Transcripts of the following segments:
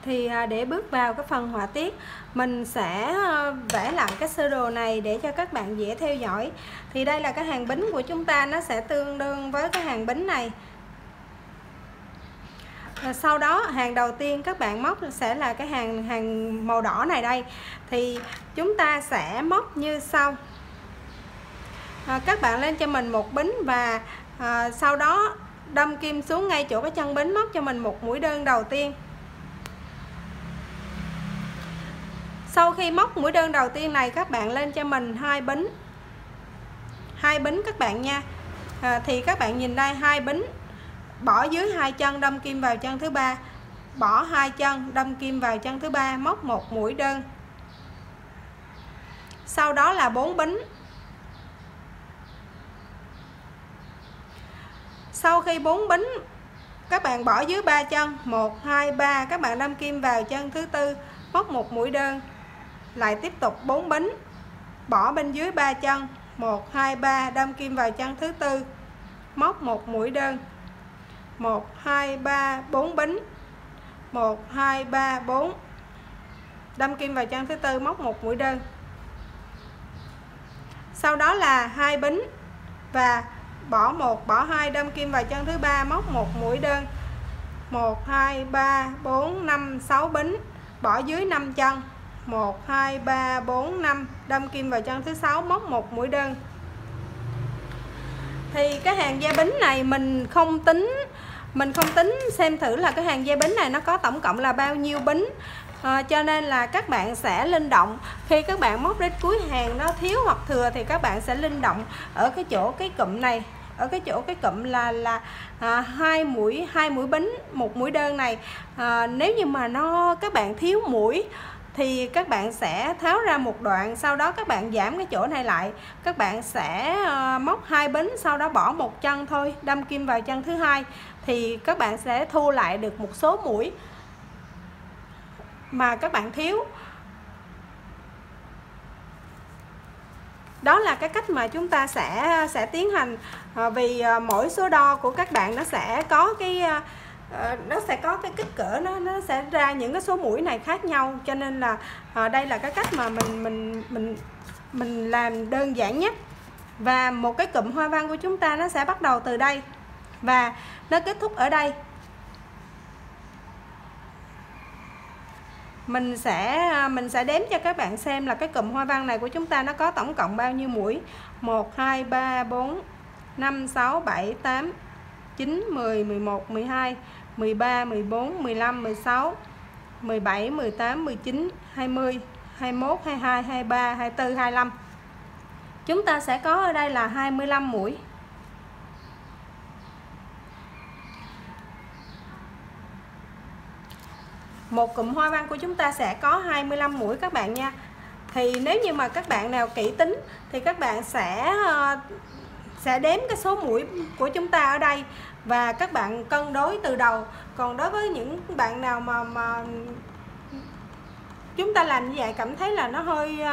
thì để bước vào cái phần họa tiết, mình sẽ vẽ lại cái sơ đồ này để cho các bạn dễ theo dõi. Thì đây là cái hàng bính của chúng ta, nó sẽ tương đương với cái hàng bính này. Sau đó hàng đầu tiên các bạn móc sẽ là cái hàng màu đỏ này đây. Thì chúng ta sẽ móc như sau. Các bạn lên cho mình một bính và sau đó đâm kim xuống ngay chỗ cái chân bính, móc cho mình một mũi đơn đầu tiên. Sau khi móc mũi đơn đầu tiên này, các bạn lên cho mình hai bính các bạn nha. Thì các bạn nhìn đây, hai bính, bỏ dưới hai chân, đâm kim vào chân thứ ba, bỏ hai chân, đâm kim vào chân thứ ba, móc một mũi đơn. Sau đó là 4 bính. Sau khi 4 bính, các bạn bỏ dưới 3 chân, 1 2 3, các bạn đâm kim vào chân thứ tư, móc một mũi đơn. Lại tiếp tục 4 bính, bỏ bên dưới 3 chân, 1 2 3, đâm kim vào chân thứ tư, móc một mũi đơn. 1 2 3 4 bính, 1 2 3 4, đâm kim vào chân thứ tư, móc một mũi đơn. Sau đó là 2 bính và bỏ 1 bỏ 2, đâm kim vào chân thứ ba, móc một mũi đơn. 1 2 3 4 5 6 bính, bỏ dưới 5 chân, 1 2 3 4 5, đâm kim vào chân thứ 6, móc một mũi đơn. Thì cái hàng dây bính này mình không tính xem thử là cái hàng dây bính này nó có tổng cộng là bao nhiêu bính. Cho nên là các bạn sẽ linh động. Khi các bạn móc đến cuối hàng nó thiếu hoặc thừa thì các bạn sẽ linh động ở cái chỗ cái cụm này, ở cái chỗ cái cụm là hai mũi bính, một mũi đơn này. Nếu như mà các bạn thiếu mũi thì các bạn sẽ tháo ra một đoạn, sau đó các bạn giảm cái chỗ này lại, các bạn sẽ móc 2 bính, sau đó bỏ một chân thôi, đâm kim vào chân thứ hai, thì các bạn sẽ thu lại được một số mũi mà các bạn thiếu. Đó là cái cách mà chúng ta sẽ tiến hành. Vì mỗi số đo của các bạn nó sẽ có cái kích cỡ, nó sẽ ra những cái số mũi này khác nhau, cho nên là đây là cái cách mà mình làm đơn giản nhất. Và một cái cụm hoa văn của chúng ta nó sẽ bắt đầu từ đây và nó kết thúc ở đây. Mình sẽ đếm cho các bạn xem là cái cụm hoa văn này của chúng ta nó có tổng cộng bao nhiêu mũi. 1 2 3 4 5 6 7 8 9 10 11 12 13 14 15 16 17 18 19 20 21 22 23 24 25. Chúng ta sẽ có ở đây là 25 mũi. Một cụm hoa văn của chúng ta sẽ có 25 mũi các bạn nha. Thì nếu như mà các bạn nào kỹ tính thì các bạn sẽ đếm cái số mũi của chúng ta ở đây và các bạn cân đối từ đầu. Còn đối với những bạn nào mà chúng ta làm như vậy cảm thấy là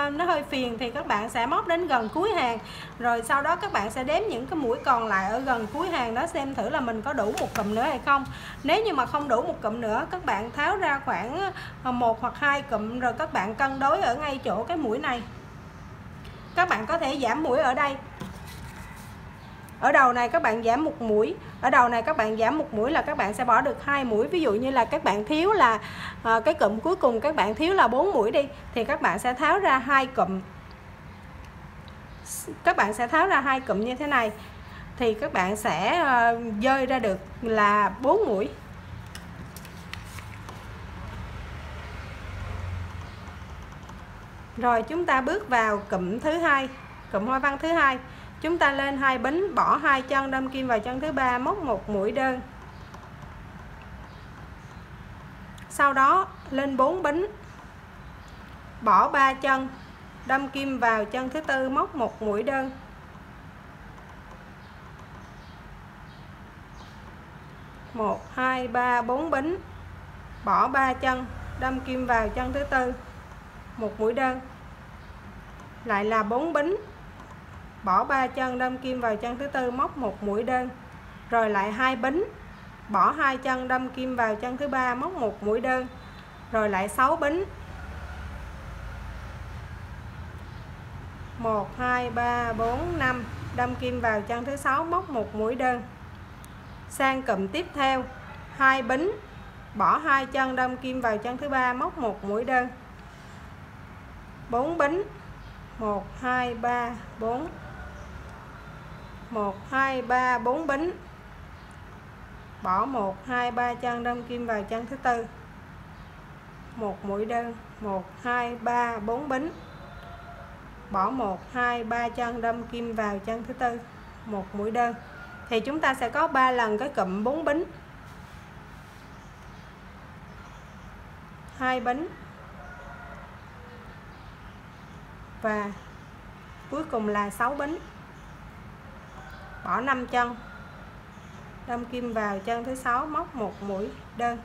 nó hơi phiền thì các bạn sẽ móc đến gần cuối hàng, rồi sau đó các bạn sẽ đếm những cái mũi còn lại ở gần cuối hàng đó, xem thử là mình có đủ một cụm nữa hay không. Nếu như mà không đủ một cụm nữa, các bạn tháo ra khoảng 1 hoặc 2 cụm, rồi các bạn cân đối ở ngay chỗ cái mũi này. Các bạn có thể giảm mũi ở đây. Ở đầu này các bạn giảm một mũi, ở đầu này các bạn giảm một mũi là các bạn sẽ bỏ được 2 mũi. Ví dụ như là các bạn thiếu là cái cụm cuối cùng các bạn thiếu là 4 mũi đi, thì các bạn sẽ tháo ra 2 cụm. Các bạn sẽ tháo ra 2 cụm như thế này thì các bạn sẽ dơi ra được là 4 mũi. Rồi chúng ta bước vào cụm thứ hai, cụm hoa văn thứ hai. Chúng ta lên 2 bính, bỏ 2 chân, đâm kim vào chân thứ ba, móc một mũi đơn. Sau đó lên 4 bính, bỏ 3 chân, đâm kim vào chân thứ tư, móc một mũi đơn. Một, 2, 3, 4 bính, bỏ 3 chân, đâm kim vào chân thứ tư, một mũi đơn. Lại là 4 bính, bỏ 3 chân, đâm kim vào chân thứ tư, móc một mũi đơn. Rồi lại 2 bính, bỏ 2 chân, đâm kim vào chân thứ ba, móc một mũi đơn. rồi lại 6 bính. 1 2 3 4 5, đâm kim vào chân thứ 6, móc một mũi đơn. Sang cụm tiếp theo 2 bính, bỏ 2 chân, đâm kim vào chân thứ 3, móc một mũi đơn. 4 bính. 1 2 3 4. 1 2 3 4 bính. Bỏ 1 2 3 chân, đâm kim vào chân thứ 4, một mũi đơn. 1 2 3 4 bính. Bỏ 1 2 3 chân, đâm kim vào chân thứ 4, một mũi đơn. Thì chúng ta sẽ có 3 lần cái cụm 4 bính. 2 bính. Và cuối cùng là 6 bính. Bỏ 5 chân, đâm kim vào chân thứ 6, móc một mũi đơn.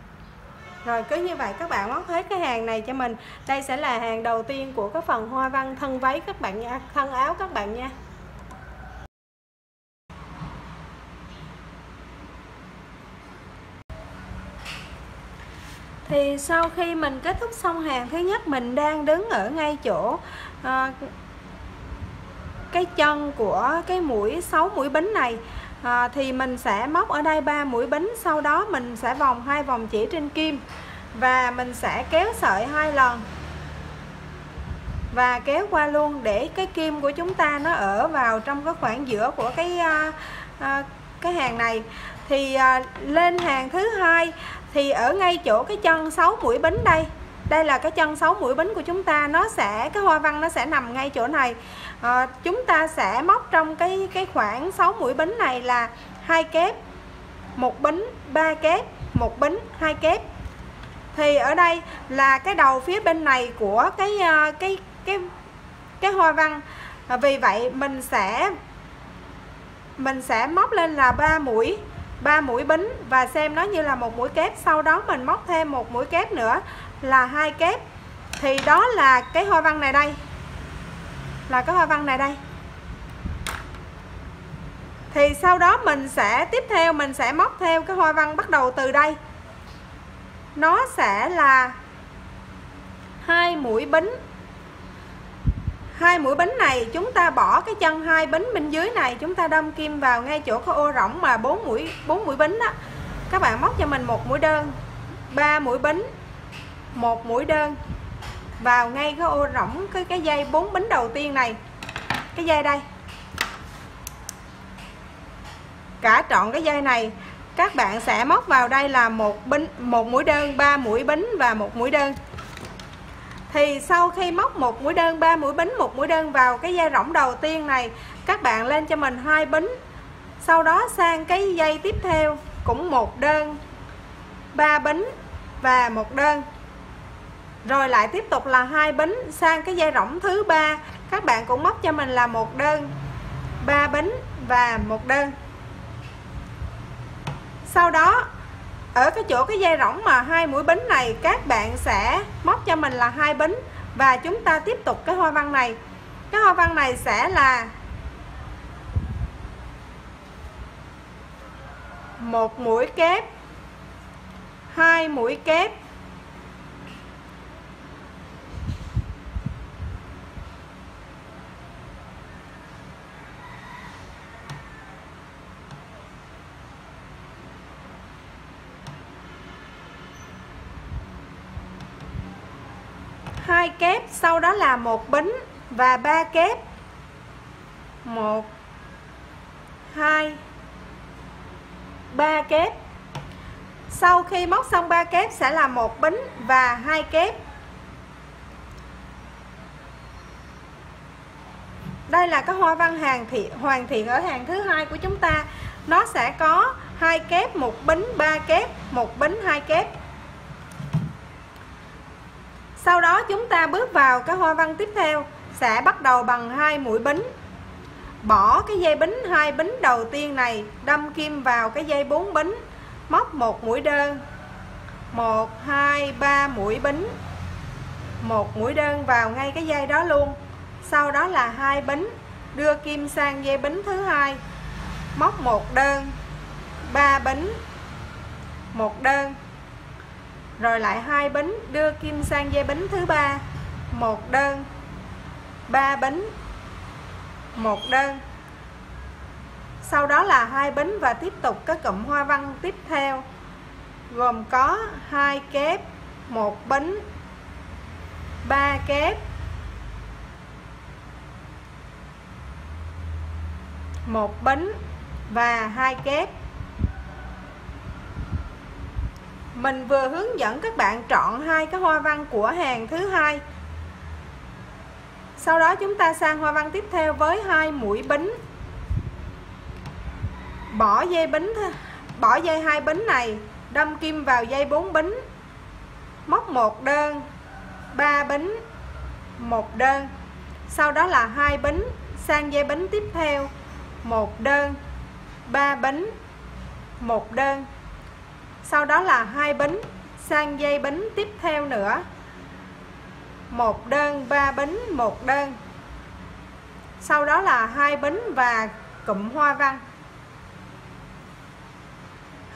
Rồi cứ như vậy các bạn móc hết cái hàng này cho mình. Đây sẽ là hàng đầu tiên của cái phần hoa văn thân váy các bạn nha, thân áo các bạn nha. Thì sau khi mình kết thúc xong hàng thứ nhất, mình đang đứng ở ngay chỗ cái chân của cái mũi 6 mũi bính này. Thì mình sẽ móc ở đây 3 mũi bính, sau đó mình sẽ vòng 2 vòng chỉ trên kim và mình sẽ kéo sợi 2 lần và kéo qua luôn để cái kim của chúng ta nó ở vào trong cái khoảng giữa của cái hàng này. Thì lên hàng thứ hai thì ở ngay chỗ cái chân 6 mũi bính đây, đây là cái chân 6 mũi bính của chúng ta, cái hoa văn nó sẽ nằm ngay chỗ này. Chúng ta sẽ móc trong cái khoảng 6 mũi bính này là 2 kép, 1 bính, 3 kép, 1 bính, 2 kép. Thì ở đây là cái đầu phía bên này của cái hoa văn. Vì vậy mình sẽ móc lên là 3 mũi bính và xem nó như là một mũi kép, sau đó mình móc thêm một mũi kép nữa là 2 kép. Thì đó là cái hoa văn này đây. Là cái hoa văn này đây. Thì sau đó mình sẽ tiếp theo mình sẽ móc theo cái hoa văn bắt đầu từ đây. Nó sẽ là 2 mũi bính. 2 mũi bính này chúng ta bỏ cái chân 2 bính bên dưới này, chúng ta đâm kim vào ngay chỗ cái ô rỗng mà 4 mũi bính đó. Các bạn móc cho mình một mũi đơn, 3 mũi bính, một mũi đơn vào ngay cái ô rỗng cái dây 4 bính đầu tiên này. Cái dây đây. Cả trọn cái dây này các bạn sẽ móc vào đây là một mũi đơn, 3 mũi bính và một mũi đơn. Thì sau khi móc một mũi đơn, 3 mũi bính, một mũi đơn vào cái dây rỗng đầu tiên này, các bạn lên cho mình 2 bính. Sau đó sang cái dây tiếp theo cũng một đơn, 3 bính và một đơn. Rồi lại tiếp tục là 2 bính, sang cái dây rỗng thứ 3 các bạn cũng móc cho mình là một đơn, 3 bính và một đơn. Sau đó ở cái chỗ cái dây rỗng mà 2 mũi bính này các bạn sẽ móc cho mình là 2 bính và chúng ta tiếp tục cái hoa văn này. Cái hoa văn này sẽ là một mũi kép, 2 mũi kép, hai kép, sau đó là một bính và 3 kép, 1 2 3 kép. Sau khi móc xong 3 kép sẽ là một bính và 2 kép. Đây là cái hoa văn hoàn thiện ở hàng thứ hai của chúng ta. Nó sẽ có 2 kép, một bính, 3 kép, một bính, 2 kép. Sau đó chúng ta bước vào cái hoa văn tiếp theo, sẽ bắt đầu bằng 2 mũi bính. Bỏ cái dây bính 2 bính đầu tiên này, đâm kim vào cái dây 4 bính, móc một mũi đơn, 1 2 3 mũi bính, một mũi đơn vào ngay cái dây đó luôn. Sau đó là 2 bính, đưa kim sang dây bính thứ hai, móc một đơn, 3 bính, một đơn, rồi lại 2 bính, đưa kim sang dây bính thứ 3, 1 đơn, 3 bính, 1 đơn. Sau đó là 2 bính và tiếp tục các cụm hoa văn tiếp theo gồm có 2 kép, 1 bính, 3 kép, 1 bính và 2 kép. Mình vừa hướng dẫn các bạn chọn 2 cái hoa văn của hàng thứ 2. Sau đó chúng ta sang hoa văn tiếp theo với 2 mũi bính. Bỏ dây 2 bính này, đâm kim vào dây 4 bính, móc 1 đơn, 3 bính, 1 đơn. Sau đó là 2 bính sang dây bính tiếp theo, 1 đơn, 3 bính, 1 đơn. Sau đó là 2 bính sang dây bính tiếp theo nữa, 1 đơn, 3 bính, 1 đơn. Sau đó là 2 bính và cụm hoa văn,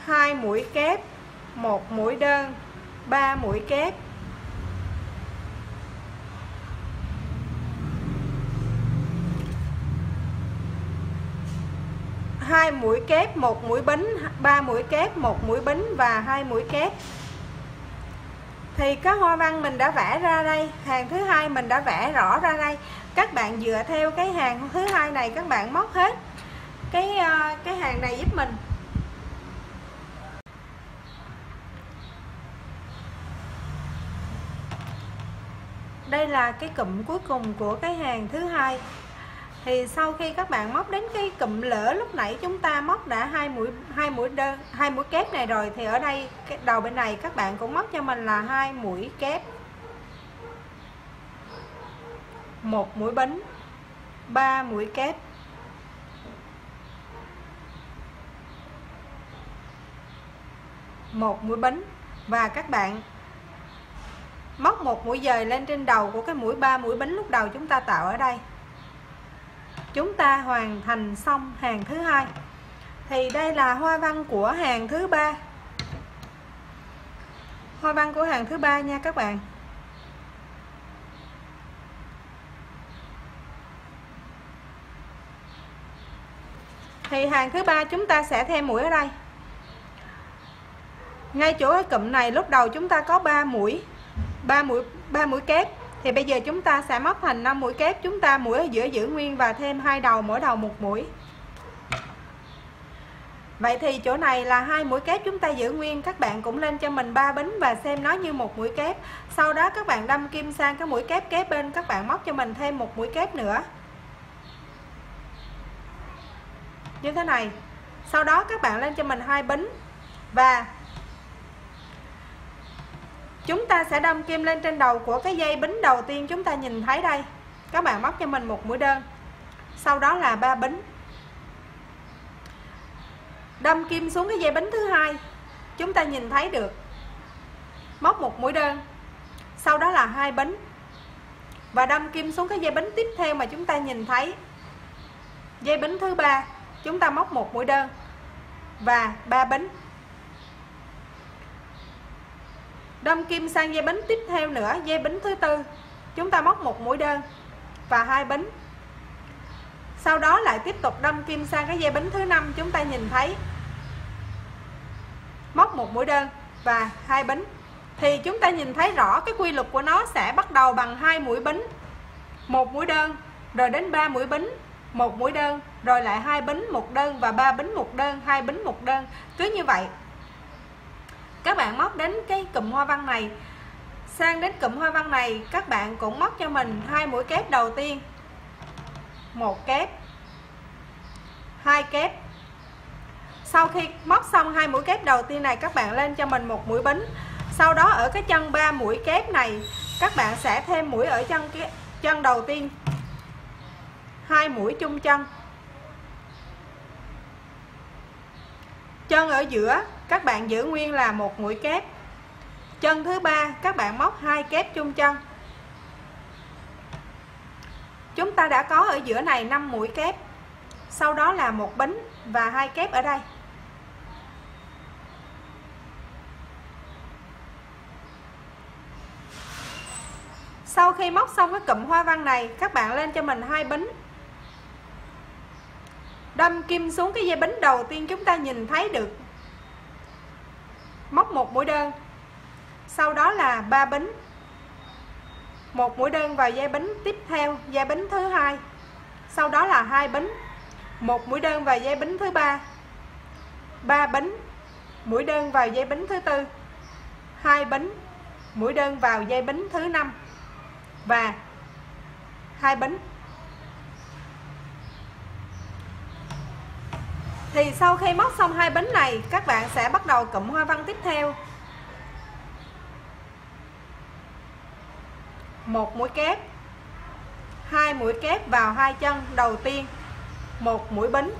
2 mũi kép, 1 mũi đơn, 3 mũi kép. Hai mũi kép, 1 mũi bính, 3 mũi kép, 1 mũi bính và 2 mũi kép. Thì các hoa văn mình đã vẽ ra đây, hàng thứ 2 mình đã vẽ rõ ra đây. Các bạn dựa theo cái hàng thứ 2 này, các bạn móc hết cái hàng này giúp mình. Đây là cái cụm cuối cùng của cái hàng thứ 2. Thì sau khi các bạn móc đến cái cụm lửa lúc nãy chúng ta móc đã hai mũi kép này rồi, thì ở đây cái đầu bên này các bạn cũng móc cho mình là 2 mũi kép, 1 mũi bính, 3 mũi kép, 1 mũi bính và các bạn móc 1 mũi dời lên trên đầu của cái mũi 3 mũi bính lúc đầu chúng ta tạo ở đây. Chúng ta hoàn thành xong hàng thứ 2. Thì đây là hoa văn của hàng thứ 3. Hoa văn của hàng thứ 3 nha các bạn. Thì hàng thứ 3 chúng ta sẽ thêm mũi ở đây. Ngay chỗ cái cụm này lúc đầu chúng ta có 3 mũi kép. Thì bây giờ chúng ta sẽ móc thành 5 mũi kép, chúng ta mũi ở giữa giữ nguyên và thêm 2 đầu, mỗi đầu 1 mũi. Vậy thì chỗ này là 2 mũi kép chúng ta giữ nguyên, các bạn cũng lên cho mình 3 bính và xem nó như 1 mũi kép. Sau đó các bạn đâm kim sang cái mũi kép kế bên, các bạn móc cho mình thêm 1 mũi kép nữa. Như thế này. Sau đó các bạn lên cho mình 2 bính và chúng ta sẽ đâm kim lên trên đầu của cái dây bính đầu tiên chúng ta nhìn thấy đây. Các bạn móc cho mình 1 mũi đơn. Sau đó là 3 bính. Đâm kim xuống cái dây bính thứ 2. Chúng ta nhìn thấy được. Móc 1 mũi đơn. Sau đó là 2 bính. Và đâm kim xuống cái dây bính tiếp theo mà chúng ta nhìn thấy. Dây bính thứ 3, chúng ta móc 1 mũi đơn và 3 bính. Đâm kim sang dây bính tiếp theo nữa, dây bính thứ 4, chúng ta móc 1 mũi đơn và 2 bính. Sau đó lại tiếp tục đâm kim sang cái dây bính thứ 5, chúng ta nhìn thấy móc 1 mũi đơn và 2 bính. Thì chúng ta nhìn thấy rõ cái quy luật của nó sẽ bắt đầu bằng 2 mũi bính, 1 mũi đơn, rồi đến 3 mũi bính, 1 mũi đơn, rồi lại 2 bính 1 đơn và 3 bính 1 đơn, 2 bính 1 đơn. Cứ như vậy. Các bạn móc đến cái cụm hoa văn này. Sang đến cụm hoa văn này, các bạn cũng móc cho mình 2 mũi kép đầu tiên. 1 kép, 2 kép. Sau khi móc xong 2 mũi kép đầu tiên này, các bạn lên cho mình 1 mũi bính. Sau đó ở cái chân 3 mũi kép này, các bạn sẽ thêm mũi ở chân đầu tiên. 2 mũi chung chân. Chân ở giữa các bạn giữ nguyên là 1 mũi kép. Chân thứ 3 các bạn móc 2 kép chung chân. Chúng ta đã có ở giữa này 5 mũi kép. Sau đó là 1 bính và 2 kép ở đây. Sau khi móc xong cái cụm hoa văn này, các bạn lên cho mình 2 bính, đâm kim xuống cái dây bính đầu tiên chúng ta nhìn thấy được, móc 1 mũi đơn, sau đó là 3 bính, 1 mũi đơn vào dây bính tiếp theo, dây bính thứ hai, sau đó là 2 bính, 1 mũi đơn vào dây bính thứ ba, 3 bính, mũi đơn vào dây bính thứ tư, 2 bính, mũi đơn vào dây bính thứ 5 và 2 bính. Thì sau khi móc xong 2 bính này, các bạn sẽ bắt đầu cụm hoa văn tiếp theo. 1 mũi kép, 2 mũi kép vào 2 chân đầu tiên, 1 mũi bính.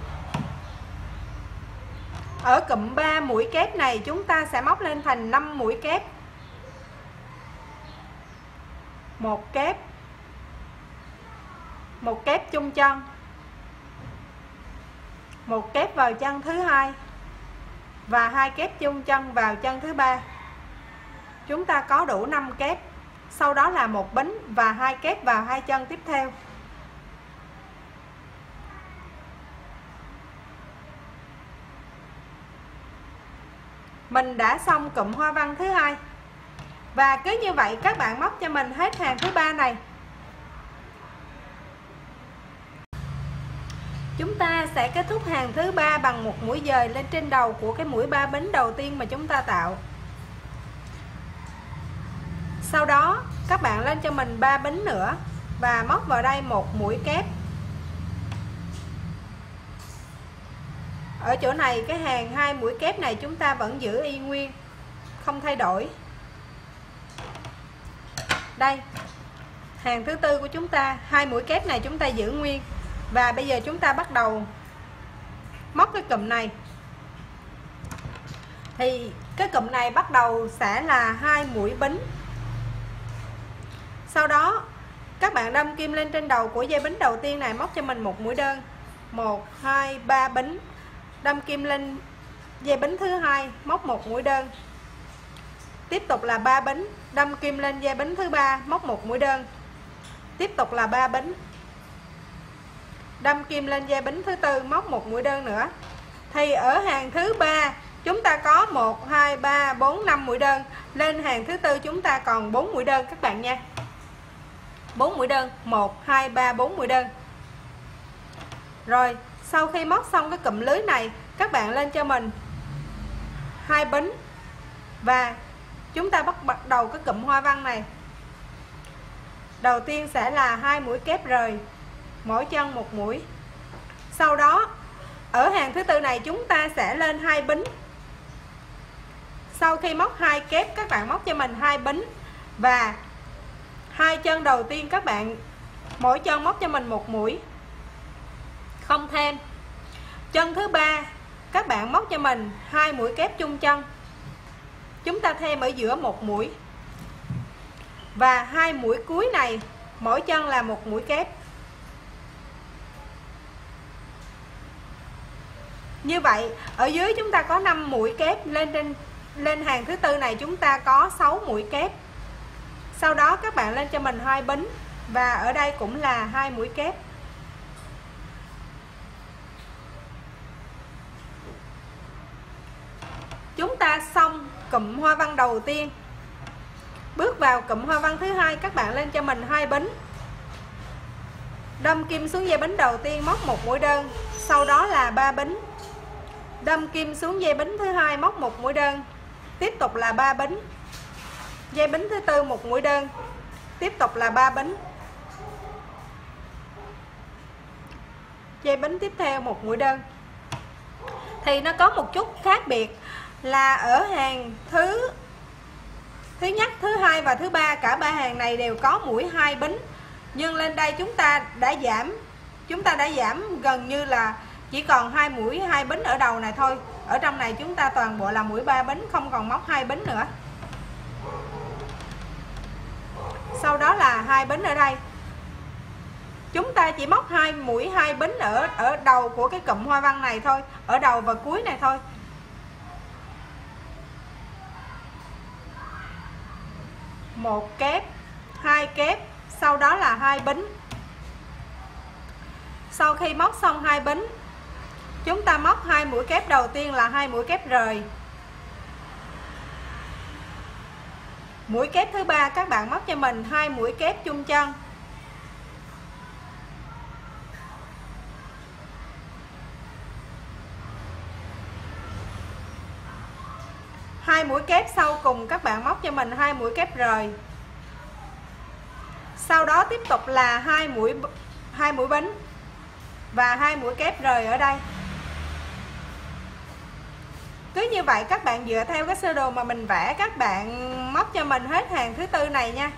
Ở cụm 3 mũi kép này chúng ta sẽ móc lên thành 5 mũi kép. 1 kép, 1 kép chung chân, 1 kép vào chân thứ hai và 2 kép chung chân vào chân thứ ba. Chúng ta có đủ 5 kép. Sau đó là 1 bính và 2 kép vào 2 chân tiếp theo. Mình đã xong cụm hoa văn thứ hai. Và cứ như vậy các bạn móc cho mình hết hàng thứ ba này. Chúng ta sẽ kết thúc hàng thứ ba bằng một mũi dời lên trên đầu của cái mũi 3 bính đầu tiên mà chúng ta tạo. Sau đó các bạn lên cho mình 3 bính nữa và móc vào đây một mũi kép. Ở chỗ này cái hàng 2 mũi kép này chúng ta vẫn giữ y nguyên, không thay đổi. Đây, hàng thứ tư của chúng ta, 2 mũi kép này chúng ta giữ nguyên. Và bây giờ chúng ta bắt đầu móc cái cụm này. Thì cái cụm này bắt đầu sẽ là 2 mũi bính. Sau đó các bạn đâm kim lên trên đầu của dây bính đầu tiên này, móc cho mình một mũi đơn. 1 2 3 bính. Đâm kim lên dây bính thứ hai, móc một mũi đơn. Tiếp tục là 3 bính, đâm kim lên dây bính thứ ba, móc một mũi đơn. Tiếp tục là 3 bính. Đâm kim lên dây bính thứ tư, móc một mũi đơn nữa. Thì ở hàng thứ ba chúng ta có 1 2 3 4 5 mũi đơn. Lên hàng thứ tư chúng ta còn 4 mũi đơn các bạn nha. 4 mũi đơn, 1 2 3 4 mũi đơn. Rồi, sau khi móc xong cái cụm lưới này, các bạn lên cho mình 2 bính và chúng ta bắt đầu cái cụm hoa văn này. Đầu tiên sẽ là 2 mũi kép rời, mỗi chân một mũi. Sau đó ở hàng thứ tư này chúng ta sẽ lên 2 bính. Sau khi móc 2 kép, các bạn móc cho mình 2 bính và 2 chân đầu tiên các bạn mỗi chân móc cho mình một mũi, không thêm. Chân thứ ba các bạn móc cho mình 2 mũi kép chung chân, chúng ta thêm ở giữa một mũi và 2 mũi cuối này mỗi chân là một mũi kép. Như vậy ở dưới chúng ta có 5 mũi kép, lên hàng thứ tư này chúng ta có 6 mũi kép. Sau đó các bạn lên cho mình 2 bính và ở đây cũng là 2 mũi kép. Chúng ta xong cụm hoa văn đầu tiên. Bước vào cụm hoa văn thứ hai, các bạn lên cho mình 2 bính. Đâm kim xuống dây bính đầu tiên, móc một mũi đơn, sau đó là 3 bính. Đâm kim xuống dây bính thứ hai, móc một mũi đơn. Tiếp tục là 3 bính. Dây bính thứ tư một mũi đơn. Tiếp tục là 3 bính. Dây bính tiếp theo một mũi đơn. Thì nó có một chút khác biệt là ở hàng thứ nhất, thứ hai và thứ ba, cả ba hàng này đều có mũi 2 bính. Nhưng lên đây chúng ta đã giảm gần như là chỉ còn 2 mũi 2 bính ở đầu này thôi. Ở trong này chúng ta toàn bộ là mũi 3 bính, không còn móc 2 bính nữa. Sau đó là 2 bính ở đây. Chúng ta chỉ móc 2 mũi 2 bính ở đầu của cái cụm hoa văn này thôi, ở đầu và cuối này thôi. Một kép, 2 kép, sau đó là 2 bính. Sau khi móc xong 2 bính, chúng ta móc 2 mũi kép đầu tiên là 2 mũi kép rời. Mũi kép thứ ba các bạn móc cho mình 2 mũi kép chung chân. Hai mũi kép sau cùng các bạn móc cho mình 2 mũi kép rời. Sau đó tiếp tục là 2 mũi bính và 2 mũi kép rời ở đây. Cứ như vậy các bạn dựa theo cái sơ đồ mà mình vẽ, các bạn móc cho mình hết hàng thứ tư này nha.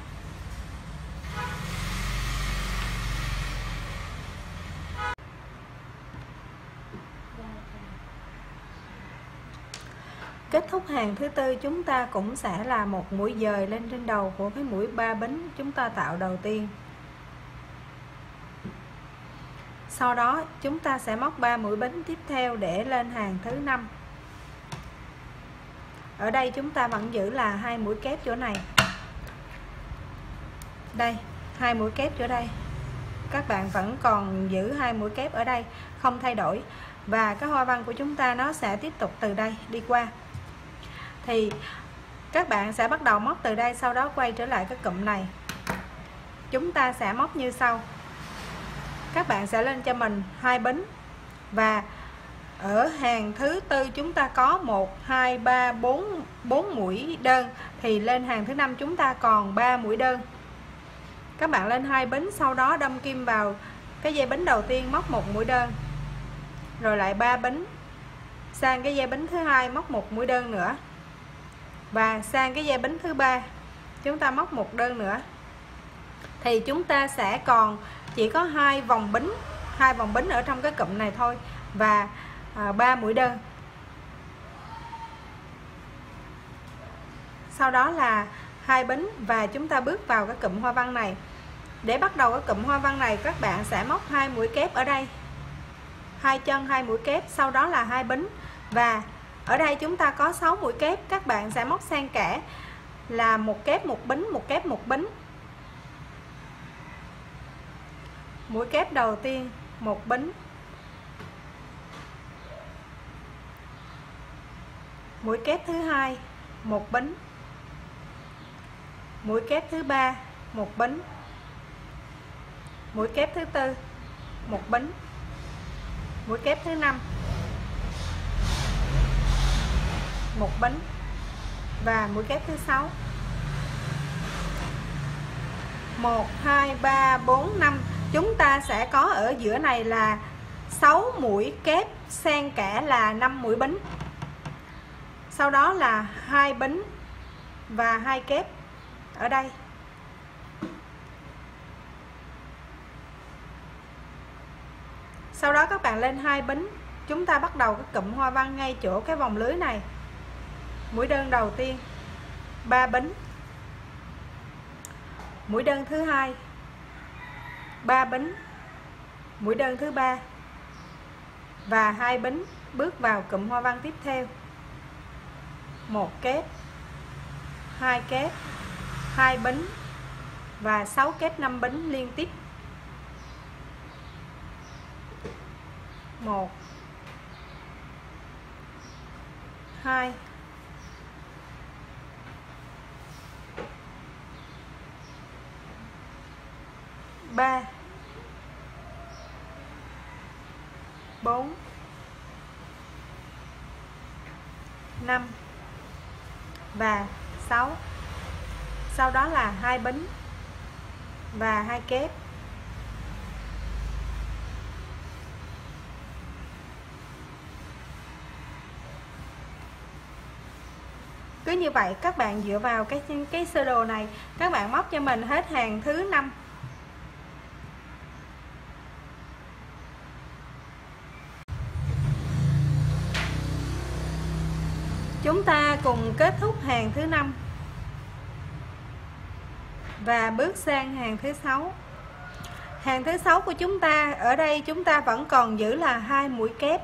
Kết thúc hàng thứ tư, chúng ta cũng sẽ là một mũi dời lên trên đầu của cái mũi 3 bính chúng ta tạo đầu tiên. Sau đó chúng ta sẽ móc 3 mũi bính tiếp theo để lên hàng thứ 5. Ở đây chúng ta vẫn giữ là 2 mũi kép chỗ này. Đây, 2 mũi kép chỗ đây. Các bạn vẫn còn giữ 2 mũi kép ở đây, không thay đổi. Và cái hoa văn của chúng ta nó sẽ tiếp tục từ đây đi qua. Thì các bạn sẽ bắt đầu móc từ đây, sau đó quay trở lại cái cụm này. Chúng ta sẽ móc như sau. Các bạn sẽ lên cho mình 2 bính. Và ở hàng thứ tư chúng ta có 1, 2, 3, 4 mũi đơn. Thì lên hàng thứ 5 chúng ta còn 3 mũi đơn. Các bạn lên 2 bính, sau đó đâm kim vào cái dây bính đầu tiên, móc 1 mũi đơn. Rồi lại 3 bính. Sang cái dây bính thứ hai móc 1 mũi đơn nữa. Và sang cái dây bính thứ ba chúng ta móc 1 đơn nữa. Thì chúng ta sẽ còn chỉ có 2 vòng bính ở trong cái cụm này thôi, và 3 mũi đơn. Sau đó là 2 bính và chúng ta bước vào cái cụm hoa văn này. Để bắt đầu cái cụm hoa văn này, các bạn sẽ móc 2 mũi kép ở đây, 2 chân 2 mũi kép, sau đó là 2 bính. Và ở đây chúng ta có 6 mũi kép, các bạn sẽ móc xen kẽ là 1 kép 1 bính, 1 kép 1 bính. Mũi kép đầu tiên 1 bính. Mũi kép thứ hai 1 bính. Mũi kép thứ ba 1 bính. Mũi kép thứ tư 1 bính. Mũi kép thứ 5 1 bính. Và mũi kép thứ 6 1, 2, 3, 4, 5. Chúng ta sẽ có ở giữa này là 6 mũi kép xen kẽ là 5 mũi bính. Sau đó là 2 bính và 2 kép ở đây. Sau đó các bạn lên 2 bính, chúng ta bắt đầu cái cụm hoa văn ngay chỗ cái vòng lưới này. Mũi đơn đầu tiên 3 bính. Mũi đơn thứ hai 3 bính. Mũi đơn thứ ba và 2 bính, bước vào cụm hoa văn tiếp theo. 1 kép, 2 kép, 2 bính và 6 kép 5 bính liên tiếp. 1 2 3 4 5 và 6. Sau đó là 2 bính và 2 kép. Cứ như vậy các bạn dựa vào cái sơ đồ này, các bạn móc cho mình hết hàng thứ 5. Chúng ta cùng kết thúc hàng thứ 5 và bước sang hàng thứ 6. Hàng thứ 6 của chúng ta, ở đây chúng ta vẫn còn giữ là 2 mũi kép.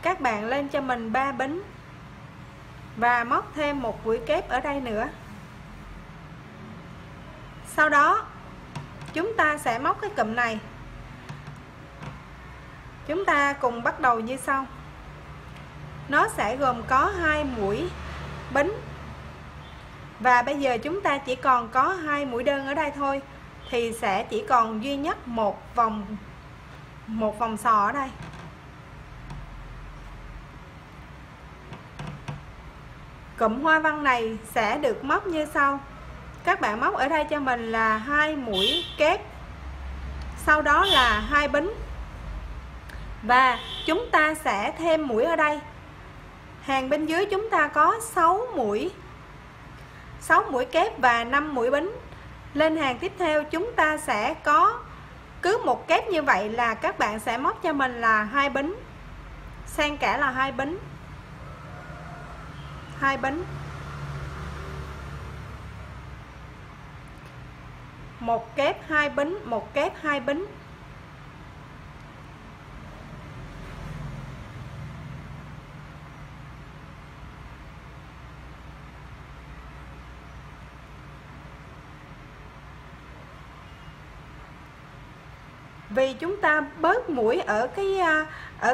Các bạn lên cho mình 3 bính và móc thêm 1 mũi kép ở đây nữa. Sau đó chúng ta sẽ móc cái cụm này. Chúng ta cùng bắt đầu như sau. Nó sẽ gồm có 2 mũi bính. Và bây giờ chúng ta chỉ còn có 2 mũi đơn ở đây thôi, thì sẽ chỉ còn duy nhất một vòng sò ở đây. Cụm hoa văn này sẽ được móc như sau. Các bạn móc ở đây cho mình là 2 mũi kép, sau đó là 2 bính, và chúng ta sẽ thêm mũi ở đây. Hàng bên dưới chúng ta có 6 mũi kép và 5 mũi bính. Lên hàng tiếp theo chúng ta sẽ có cứ một kép như vậy là các bạn sẽ móc cho mình là 2 bính, xen kẽ là 2 bính, 2 bính, 1 kép 2 bính, 1 kép 2 bính. Vì chúng ta bớt mũi ở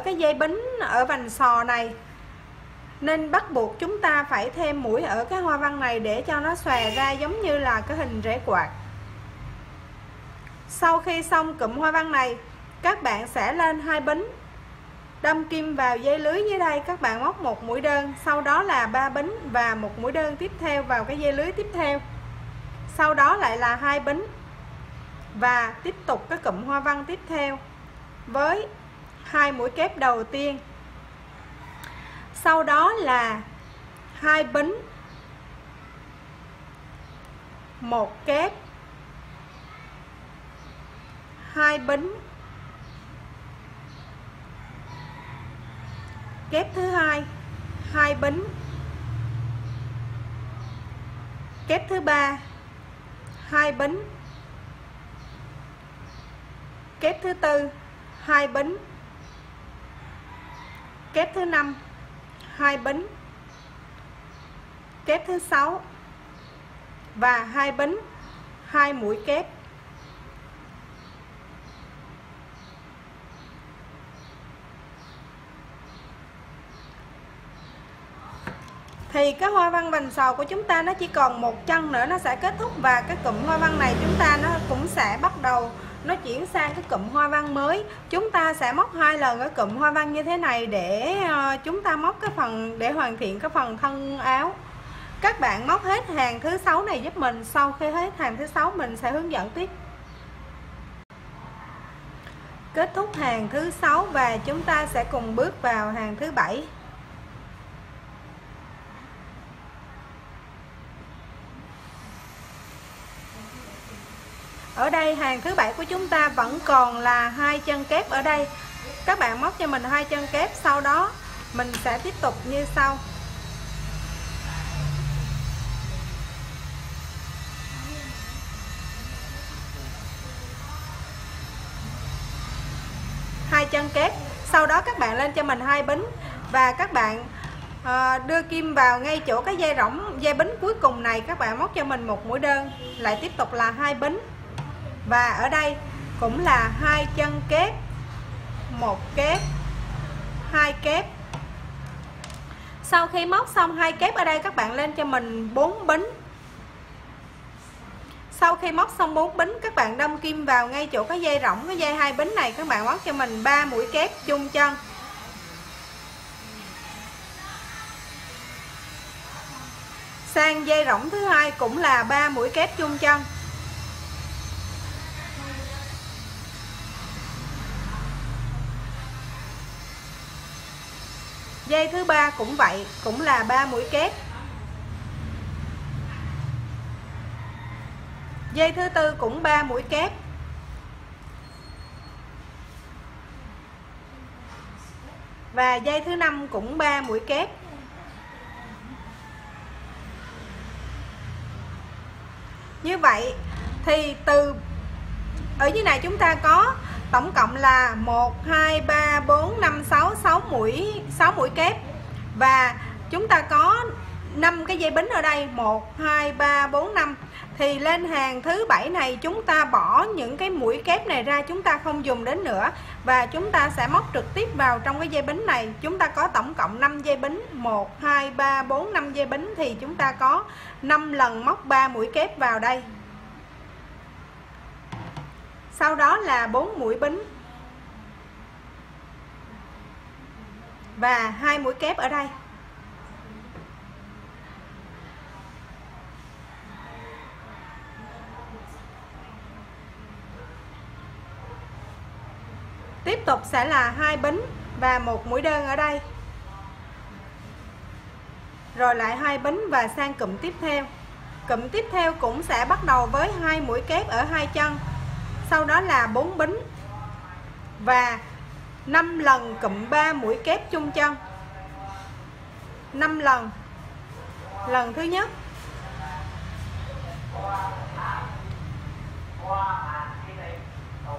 cái dây bính ở vành sò này, nên bắt buộc chúng ta phải thêm mũi ở cái hoa văn này để cho nó xòe ra giống như là cái hình rễ quạt. Sau khi xong cụm hoa văn này, các bạn sẽ lên 2 bính, đâm kim vào dây lưới dưới đây, các bạn móc 1 mũi đơn, sau đó là 3 bính và 1 mũi đơn tiếp theo vào cái dây lưới tiếp theo. Sau đó lại là 2 bính và tiếp tục cái cụm hoa văn tiếp theo với 2 mũi kép đầu tiên. Sau đó là 2 bính, 1 kép, 2 bính, kép thứ hai, 2 bính, kép thứ ba, 2 bính, kép thứ tư, 2 bính, kép thứ năm, 2 bính, kép thứ 6 và 2 bính, 2 mũi kép. Thì cái hoa văn vành sò của chúng ta nó chỉ còn một chân nữa nó sẽ kết thúc, và cái cụm hoa văn này chúng ta nó cũng sẽ bắt đầu nó chuyển sang cái cụm hoa văn mới. Chúng ta sẽ móc 2 lần ở cụm hoa văn như thế này để chúng ta móc cái phần để hoàn thiện cái phần thân áo. Các bạn móc hết hàng thứ 6 này giúp mình. Sau khi hết hàng thứ 6 mình sẽ hướng dẫn tiếp. Kết thúc hàng thứ 6 và chúng ta sẽ cùng bước vào hàng thứ 7. Ở đây hàng thứ 7 của chúng ta vẫn còn là 2 chân kép ở đây. Các bạn móc cho mình 2 chân kép, sau đó mình sẽ tiếp tục như sau. Hai chân kép, sau đó các bạn lên cho mình 2 bính và các bạn đưa kim vào ngay chỗ cái dây rỗng, dây bính cuối cùng này, các bạn móc cho mình 1 mũi đơn, lại tiếp tục là 2 bính. Và ở đây cũng là 2 chân kép, 1 kép, 2 kép. Sau khi móc xong 2 kép ở đây, các bạn lên cho mình 4 bính. Sau khi móc xong 4 bính, các bạn đâm kim vào ngay chỗ cái dây rỗng, cái dây 2 bính này, các bạn móc cho mình 3 mũi kép chung chân. Sang dây rỗng thứ hai cũng là 3 mũi kép chung chân. Dây thứ ba cũng vậy, cũng là 3 mũi kép. Dây thứ tư cũng 3 mũi kép. Và dây thứ 5 cũng 3 mũi kép. Như vậy thì từ ở dưới này chúng ta có tổng cộng là 1, 2, 3, 4, 5, 6 6 mũi kép. Và chúng ta có 5 cái dây bính ở đây, 1 2 3 4 5, thì lên hàng thứ 7 này chúng ta bỏ những cái mũi kép này ra, chúng ta không dùng đến nữa, và chúng ta sẽ móc trực tiếp vào trong cái dây bính này. Chúng ta có tổng cộng 5 dây bính, 1 2 3 4 5 dây bính, thì chúng ta có 5 lần móc 3 mũi kép vào đây. Sau đó là 4 mũi bính và 2 mũi kép ở đây. Tiếp tục sẽ là 2 bính và 1 mũi đơn ở đây. Rồi lại 2 bính và sang cụm tiếp theo. Cụm tiếp theo cũng sẽ bắt đầu với 2 mũi kép ở hai chân. Sau đó là 4 bính và 5 lần cụm 3 mũi kép chung chân. 5 lần. Lần thứ nhất,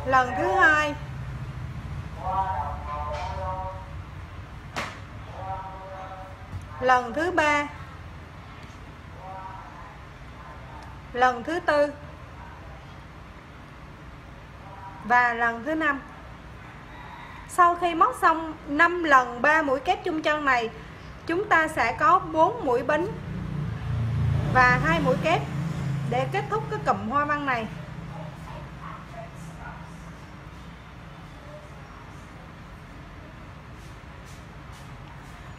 lần thứ hai, lần thứ ba, lần thứ tư và lần thứ 5. Sau khi móc xong 5 lần 3 mũi kép chung chân này, chúng ta sẽ có 4 mũi bính và 2 mũi kép để kết thúc cái cụm hoa văn này.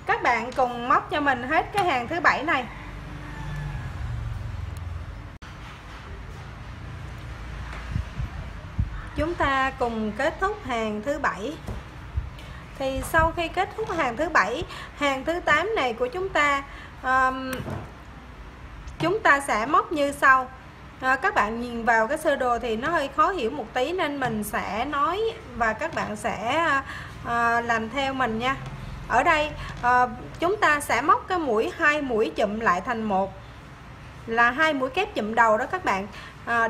Các bạn cùng móc cho mình hết cái hàng thứ 7 này. Chúng ta cùng kết thúc hàng thứ 7. Thì sau khi kết thúc hàng thứ 7, hàng thứ 8 này của chúng ta sẽ móc như sau. Các bạn nhìn vào cái sơ đồ thì nó hơi khó hiểu một tí, nên mình sẽ nói và các bạn sẽ làm theo mình nha. Ở đây chúng ta sẽ móc cái mũi 2 mũi chụm lại thành một, là 2 mũi kép chụm đầu đó các bạn.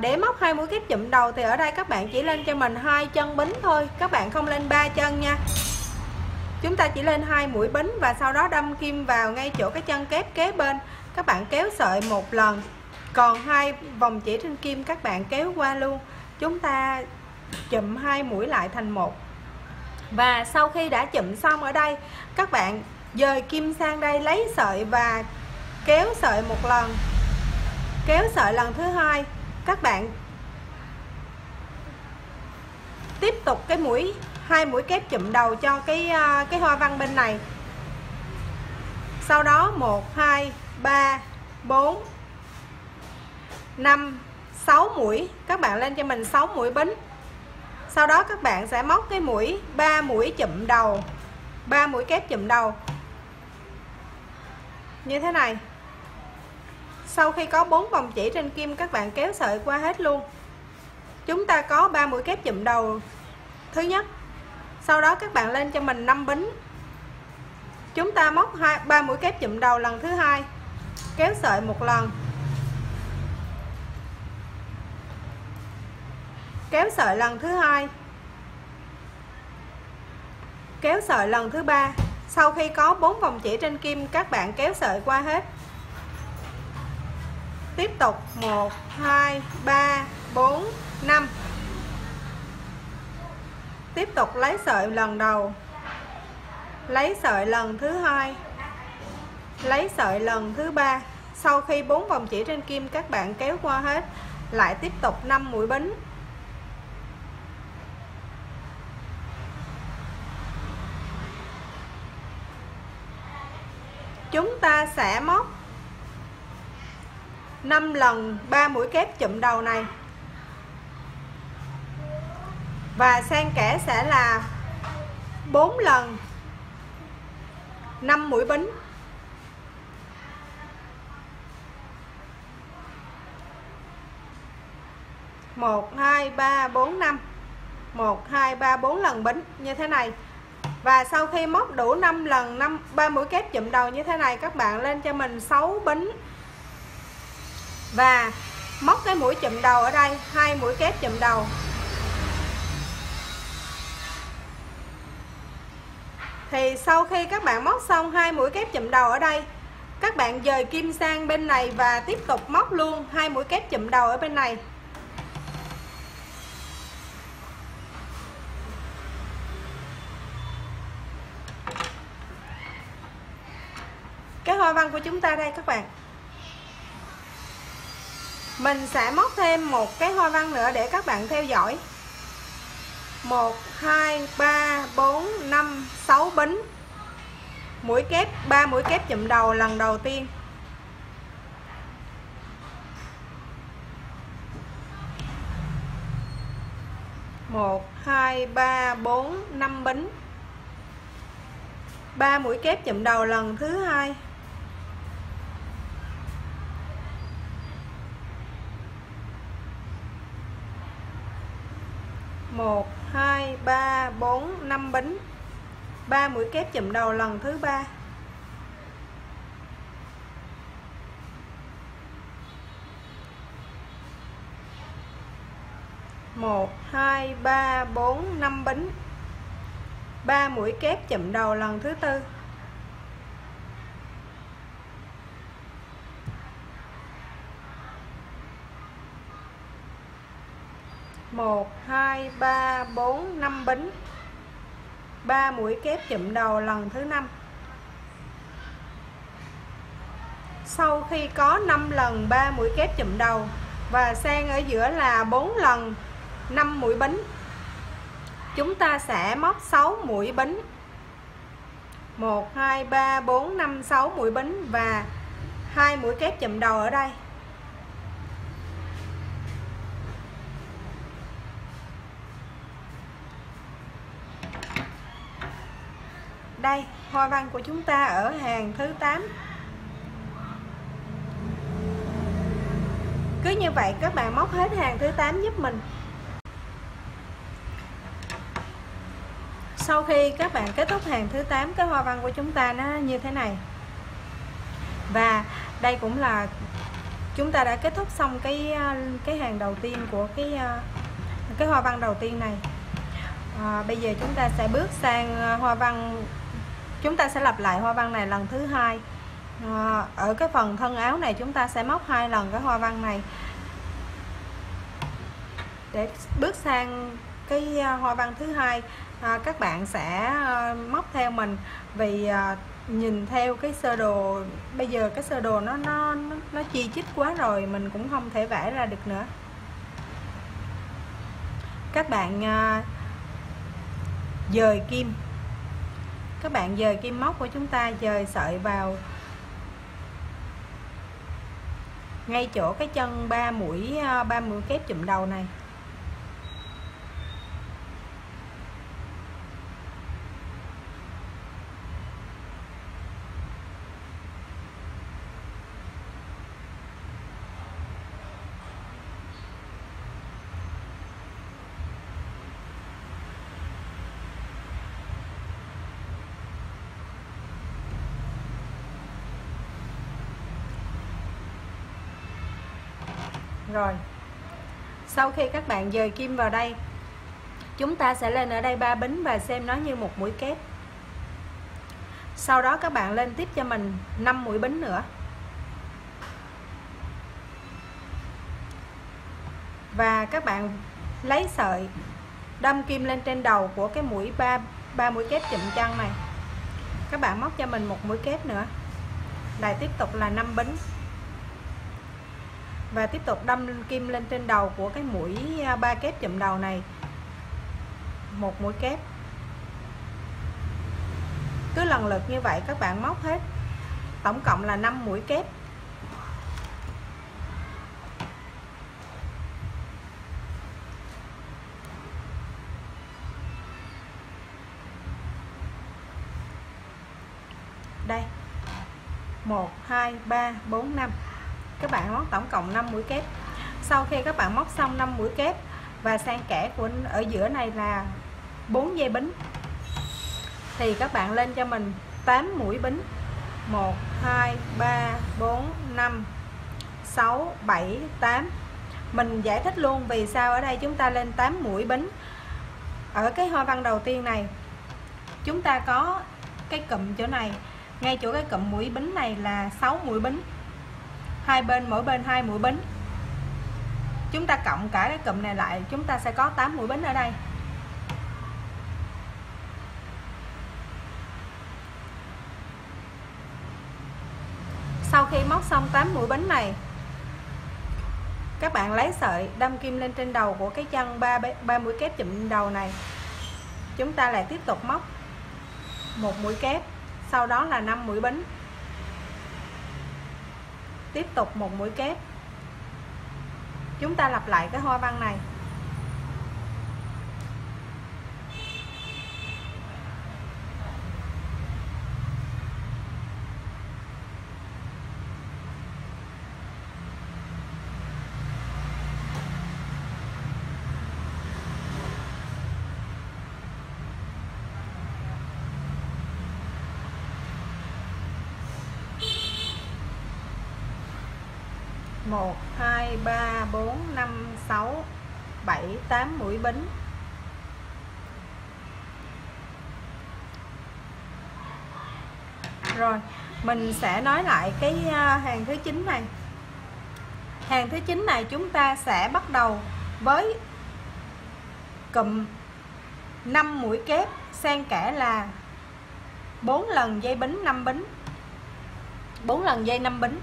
Để móc 2 mũi kép chụm đầu thì ở đây các bạn chỉ lên cho mình 2 chân bính thôi, các bạn không lên 3 chân nha. Chúng ta chỉ lên 2 mũi bính và sau đó đâm kim vào ngay chỗ cái chân kép kế bên. Các bạn kéo sợi một lần, còn 2 vòng chỉ trên kim các bạn kéo qua luôn. Chúng ta chụm 2 mũi lại thành một. Và sau khi đã chụm xong ở đây, các bạn dời kim sang đây lấy sợi và kéo sợi một lần. Kéo sợi lần thứ hai, các bạn tiếp tục cái mũi 2 mũi kép chụm đầu cho cái hoa văn bên này. Sau đó 1 2 3 4 5 6 mũi, các bạn lên cho mình 6 mũi bính. Sau đó các bạn sẽ móc cái mũi 3 mũi chụm đầu, 3 mũi kép chụm đầu như thế này. Sau khi có 4 vòng chỉ trên kim, các bạn kéo sợi qua hết luôn. Chúng ta có 3 mũi kép chụm đầu thứ nhất. Sau đó các bạn lên cho mình 5 bính. Chúng ta móc 3 mũi kép chụm đầu lần thứ hai, kéo sợi một lần, kéo sợi lần thứ hai, kéo sợi lần thứ ba. Sau khi có 4 vòng chỉ trên kim, các bạn kéo sợi qua hết. Tiếp tục 1 2 3 4 5. Tiếp tục lấy sợi lần đầu, lấy sợi lần thứ hai, lấy sợi lần thứ ba. Sau khi 4 vòng chỉ trên kim, các bạn kéo qua hết. Lại tiếp tục 5 mũi bính. Chúng ta sẽ móc 5 lần 3 mũi kép chụm đầu này. Và xen kẽ sẽ là 4 lần 5 mũi bính. Một, hai, ba, bốn, 5. 1, 2, 3, 4 lần bính như thế này. Và sau khi móc đủ 5 lần 3 mũi kép chụm đầu như thế này, các bạn lên cho mình 6 bính. Và móc cái mũi chụm đầu ở đây, 2 mũi kép chụm đầu. Thì sau khi các bạn móc xong 2 mũi kép chụm đầu ở đây, Các bạn dời kim sang bên này và tiếp tục móc luôn 2 mũi kép chụm đầu ở bên này. Cái hoa văn của chúng ta đây các bạn. Mình sẽ móc thêm một cái hoa văn nữa để các bạn theo dõi. 1 2 3 4 5 6 bính. Mũi kép 3 mũi kép chụm đầu lần đầu tiên. Một, hai, ba, bốn, 5 bính. 3 mũi kép chụm đầu lần thứ hai. Một, hai, ba, bốn, 5 bính. 3 mũi kép chụm đầu lần thứ ba. Một, hai, ba, bốn, 5 bính. 3 mũi kép chụm đầu lần thứ tư. Một, hai, ba, bốn, 5 bính. 3 mũi kép chụm đầu lần thứ 5. Sau khi có 5 lần 3 mũi kép chụm đầu và sang ở giữa là 4 lần 5 mũi bính, chúng ta sẽ móc 6 mũi bính. 1 2 3 4 5 6 mũi bính và 2 mũi kép chụm đầu ở đây. Đây, hoa văn của chúng ta ở hàng thứ 8. Cứ như vậy các bạn móc hết hàng thứ 8 giúp mình. Sau khi các bạn kết thúc hàng thứ 8, cái hoa văn của chúng ta nó như thế này. Và đây cũng là chúng ta đã kết thúc xong cái hàng đầu tiên của cái hoa văn đầu tiên này. Bây giờ chúng ta sẽ bước sang hoa văn, chúng ta sẽ lặp lại hoa văn này lần thứ hai. Ở cái phần thân áo này chúng ta sẽ móc 2 lần cái hoa văn này để bước sang cái hoa văn thứ hai. Các bạn sẽ móc theo mình, vì nhìn theo cái sơ đồ bây giờ cái sơ đồ nó chi chít quá rồi, mình cũng không thể vẽ ra được nữa. Các bạn dời kim, các bạn dời kim móc của chúng ta, dời sợi vào ngay chỗ cái chân 3 mũi kép chụm đầu này. Rồi, sau khi các bạn dời kim vào đây, chúng ta sẽ lên ở đây 3 bính và xem nó như một mũi kép. Sau đó các bạn lên tiếp cho mình 5 mũi bính nữa. Và các bạn lấy sợi đâm kim lên trên đầu của cái mũi 3 mũi kép chụm chân này. Các bạn móc cho mình một mũi kép nữa. Lại tiếp tục là 5 bính. Và tiếp tục đâm kim lên trên đầu của cái mũi 3 kép chụm đầu này một mũi kép. Cứ lần lượt như vậy các bạn móc hết, tổng cộng là 5 mũi kép. Đây, 1 2 3 4 5. Các bạn móc tổng cộng 5 mũi kép. Sau khi các bạn móc xong 5 mũi kép và sang kẽ của ở giữa này là 4 dây bính, thì các bạn lên cho mình 8 mũi bính. 1 2 3 4 5 6 7 8. Mình giải thích luôn vì sao ở đây chúng ta lên 8 mũi bính. Ở cái hoa văn đầu tiên này chúng ta có cái cụm chỗ này ngay chỗ cái cụm mũi bính này là 6 mũi bính, hai bên mỗi bên 2 mũi bính. Chúng ta cộng cả cái cụm này lại, chúng ta sẽ có 8 mũi bính ở đây. Sau khi móc xong 8 mũi bính này, các bạn lấy sợi đâm kim lên trên đầu của cái chân 3 mũi kép chụm đầu này. Chúng ta lại tiếp tục móc một mũi kép, sau đó là 5 mũi bính. Tiếp tục một mũi kép. Chúng ta lặp lại cái hoa văn này. Một, 2, 3, 4, 5, 6, 7, 8 mũi bính. Rồi, mình sẽ nói lại cái hàng thứ 9 này. Hàng thứ 9 này chúng ta sẽ bắt đầu với cụm 5 mũi kép xen kẽ là 4 lần dây bính 5 bính. 4 lần dây 5 bính.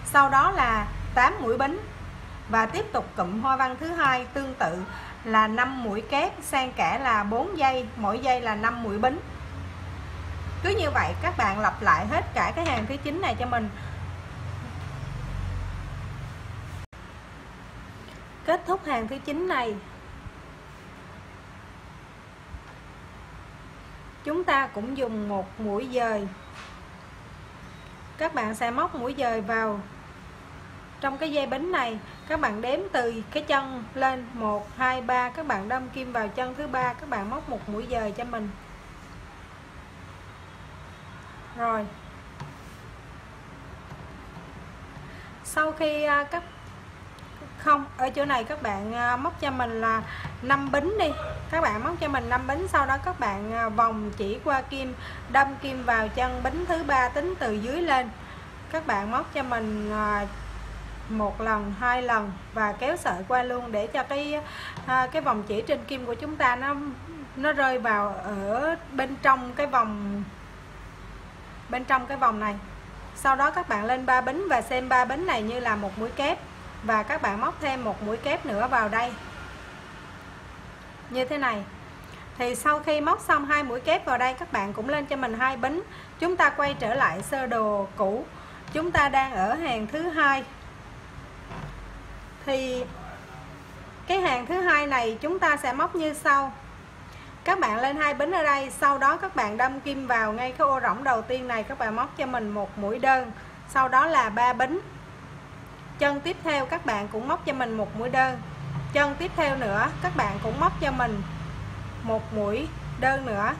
Sau đó là 8 mũi bính và tiếp tục cụm hoa văn thứ hai tương tự là 5 mũi kép xen kẽ là 4 dây, mỗi dây là 5 mũi bính. Cứ như vậy các bạn lặp lại hết cả cái hàng thứ 9 này cho mình. Kết thúc hàng thứ 9 này, chúng ta cũng dùng một mũi dời. Các bạn sẽ móc mũi dời vào trong cái dây bính này. Các bạn đếm từ cái chân lên 1, 2, 3. Các bạn đâm kim vào chân thứ 3. Các bạn móc một mũi dời cho mình. Rồi. Sau khi ở chỗ này các bạn móc cho mình là 5 bính đi. Các bạn móc cho mình 5 bính, sau đó các bạn vòng chỉ qua kim, đâm kim vào chân bính thứ 3 tính từ dưới lên. Các bạn móc cho mình 1 lần, 2 lần và kéo sợi qua luôn để cho cái vòng chỉ trên kim của chúng ta nó rơi vào ở bên trong cái vòng này. Sau đó các bạn lên 3 bính và xem 3 bính này như là một mũi kép và các bạn móc thêm một mũi kép nữa vào đây. Như thế này. Thì sau khi móc xong 2 mũi kép vào đây, các bạn cũng lên cho mình 2 bính. Chúng ta quay trở lại sơ đồ cũ. Chúng ta đang ở hàng thứ 2. Thì cái hàng thứ 2 này chúng ta sẽ móc như sau. Các bạn lên 2 bính ở đây, sau đó các bạn đâm kim vào ngay cái ô rỗng đầu tiên này, các bạn móc cho mình một mũi đơn, sau đó là 3 bính. Chân tiếp theo các bạn cũng móc cho mình một mũi đơn. Chân tiếp theo nữa các bạn cũng móc cho mình một mũi đơn nữa.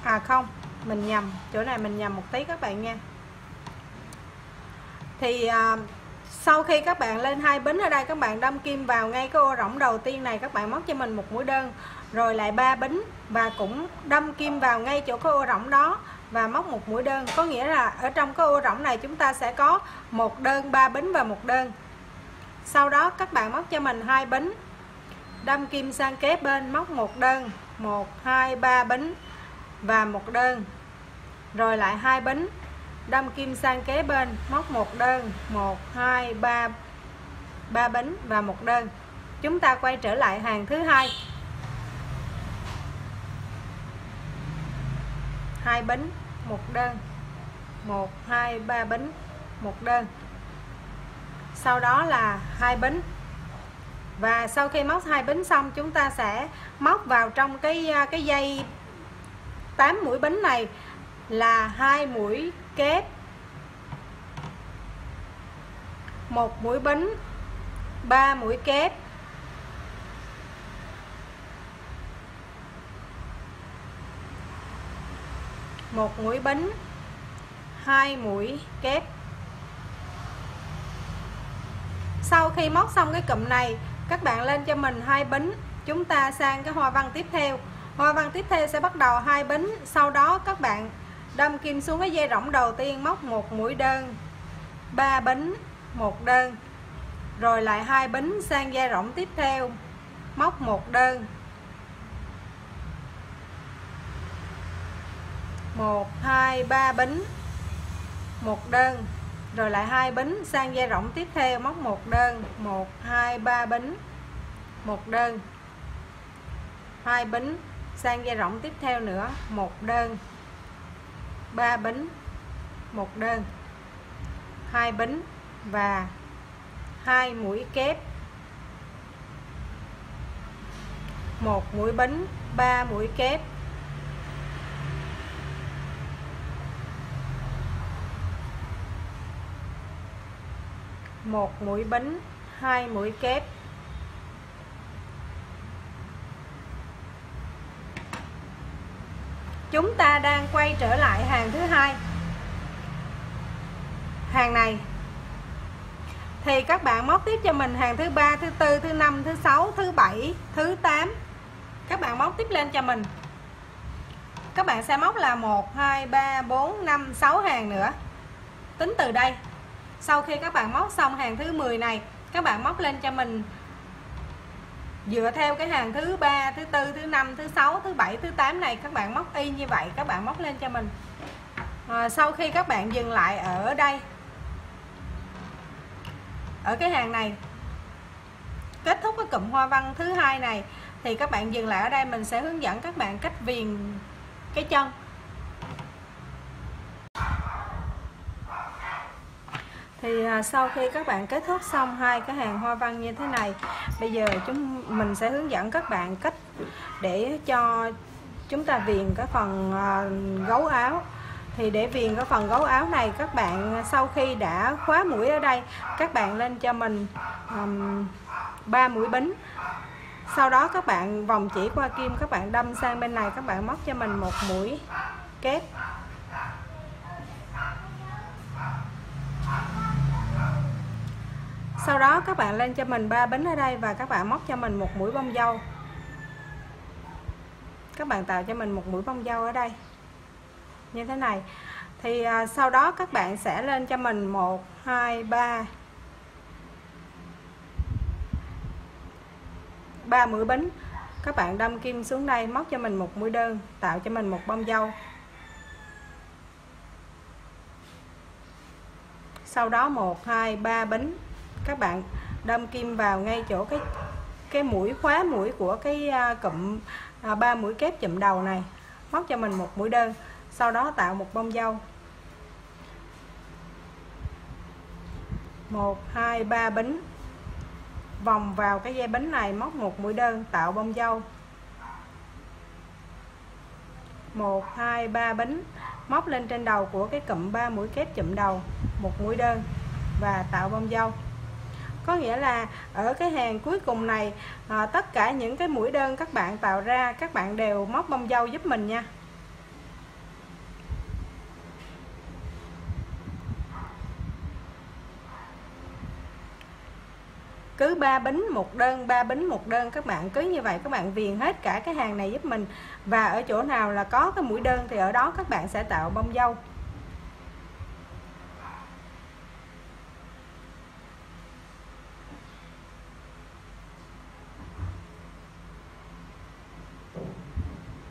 À không, mình nhầm, chỗ này mình nhầm một tí các bạn nha. Thì sau khi các bạn lên 2 bính ở đây, các bạn đâm kim vào ngay cái ô rỗng đầu tiên này, các bạn móc cho mình một mũi đơn, rồi lại 3 bính và cũng đâm kim vào ngay chỗ cái ô rỗng đó và móc một mũi đơn. Có nghĩa là ở trong cái ô rỗng này chúng ta sẽ có một đơn, 3 bính và một đơn. Sau đó các bạn móc cho mình 2 bính, đâm kim sang kế bên, móc một đơn, 1, 2, 3 bính và một đơn, rồi lại 2 bính, đâm kim sang kế bên, móc một đơn, 1, 2, 3 bính và một đơn. Chúng ta quay trở lại hàng thứ 2. 2 bính, một đơn, 1, 2, 3 bính, một đơn. Sau đó là 2 bính. Và sau khi móc 2 bính xong, chúng ta sẽ móc vào trong cái dây 8 mũi bính này là 2 mũi kép, 1 mũi bính, 3 mũi kép, 1 mũi bính, 2 mũi kép. Sau khi móc xong cái cụm này, các bạn lên cho mình 2 bính. Chúng ta sang cái hoa văn tiếp theo Hoa văn tiếp theo sẽ bắt đầu 2 bính, sau đó các bạn đâm kim xuống cái dây rỗng đầu tiên, móc 1 mũi đơn, 3 bính, 1 đơn, rồi lại 2 bính sang dây rỗng tiếp theo, móc 1 đơn, 1 2 3 bính, 1 đơn, rồi lại 2 bính sang dây rỗng tiếp theo, móc 1 đơn, 1 2 3 bính, 1 đơn, 2 bính sang dây rỗng tiếp theo nữa, 1 đơn, 3 bính, 1 đơn, 2 bính và 2 mũi kép, 1 mũi bính, 3 mũi kép, 1 mũi bính, 2 mũi kép, chúng ta đang quay trở lại hàng thứ hai. Hàng này thì các bạn móc tiếp cho mình hàng thứ 3, thứ 4, thứ 5, thứ 6, thứ 7, thứ 8. Các bạn móc tiếp lên cho mình. Các bạn sẽ móc là 1 2 3 4 5 6 hàng nữa. Tính từ đây. Sau khi các bạn móc xong hàng thứ 10 này, các bạn móc lên cho mình dựa theo cái hàng thứ 3, thứ 4, thứ 5, thứ 6, thứ 7, thứ 8 này, các bạn móc y như vậy, các bạn móc lên cho mình. Sau khi các bạn dừng lại ở đây, ở cái hàng này, kết thúc cái cụm hoa văn thứ hai này, thì các bạn dừng lại ở đây, mình sẽ hướng dẫn các bạn cách viền cái chân. Thì sau khi các bạn kết thúc xong hai cái hàng hoa văn như thế này, bây giờ mình sẽ hướng dẫn các bạn cách để cho chúng ta viền cái phần gấu áo. Thì để viền cái phần gấu áo này, các bạn sau khi đã khóa mũi ở đây, các bạn lên cho mình 3 mũi bính. Sau đó các bạn vòng chỉ qua kim, các bạn đâm sang bên này, các bạn móc cho mình 1 mũi kép. Sau đó các bạn lên cho mình 3 bính ở đây và các bạn móc cho mình 1 mũi bông dâu. Các bạn tạo cho mình 1 mũi bông dâu ở đây như thế này. Thì sau đó các bạn sẽ lên cho mình 1 2 3 mũi bính. Các bạn đâm kim xuống đây, móc cho mình 1 mũi đơn, tạo cho mình 1 bông dâu. Sau đó 1 2 3 bính, các bạn đâm kim vào ngay chỗ cái mũi khóa mũi của cái cụm 3 mũi kép chụm đầu này, móc cho mình 1 mũi đơn, sau đó tạo 1 bông dâu. 1 2 3 bính, vòng vào cái dây bính này, móc 1 mũi đơn, tạo bông dâu. 1 2 3 bính, móc lên trên đầu của cái cụm 3 mũi kép chụm đầu, 1 mũi đơn và tạo bông dâu. Có nghĩa là ở cái hàng cuối cùng này, tất cả những cái mũi đơn các bạn tạo ra, các bạn đều móc bông dâu giúp mình nha. Cứ 3 bính 1 đơn, 3 bính 1 đơn, các bạn cứ như vậy các bạn viền hết cả cái hàng này giúp mình. Và ở chỗ nào là có cái mũi đơn thì ở đó các bạn sẽ tạo bông dâu.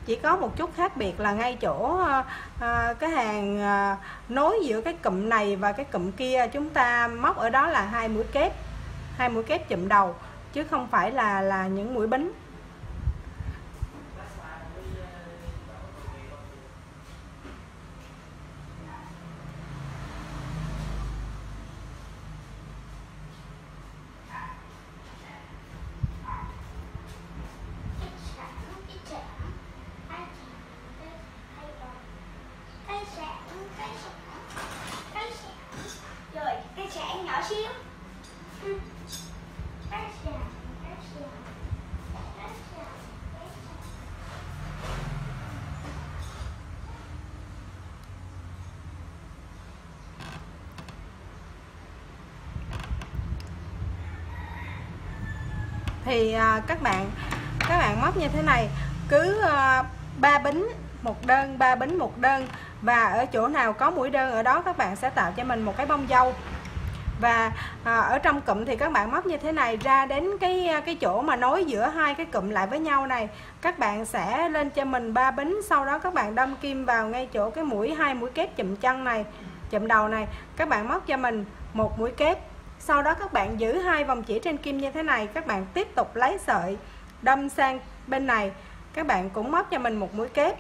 Chỉ có một chút khác biệt là ngay chỗ cái hàng nối giữa cái cụm này và cái cụm kia, chúng ta móc ở đó là 2 mũi kép, 2 mũi kép chụm đầu chứ không phải là những mũi bính. Thì các bạn móc như thế này, cứ 3 bính một đơn, 3 bính một đơn, và ở chỗ nào có mũi đơn ở đó các bạn sẽ tạo cho mình một cái bông dâu. Và ở trong cụm thì các bạn móc như thế này ra đến cái chỗ mà nối giữa hai cái cụm lại với nhau này, các bạn sẽ lên cho mình 3 bính, sau đó các bạn đâm kim vào ngay chỗ cái mũi, 2 mũi kép chùm chân này, chùm đầu này, các bạn móc cho mình một mũi kép. Sau đó các bạn giữ 2 vòng chỉ trên kim như thế này, các bạn tiếp tục lấy sợi đâm sang bên này, các bạn cũng móc cho mình một mũi kép.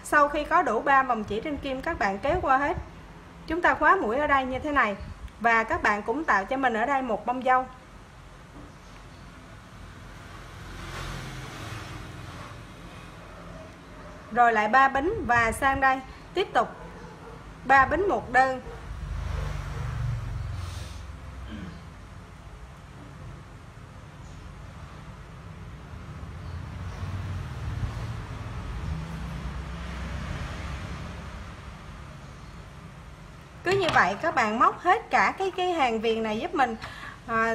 Sau khi có đủ 3 vòng chỉ trên kim, các bạn kéo qua hết, chúng ta khóa mũi ở đây như thế này, và các bạn cũng tạo cho mình ở đây một bông dâu. Rồi lại 3 bính và sang đây tiếp tục 3 bính một đơn. Cứ như vậy các bạn móc hết cả cái hàng viền này giúp mình.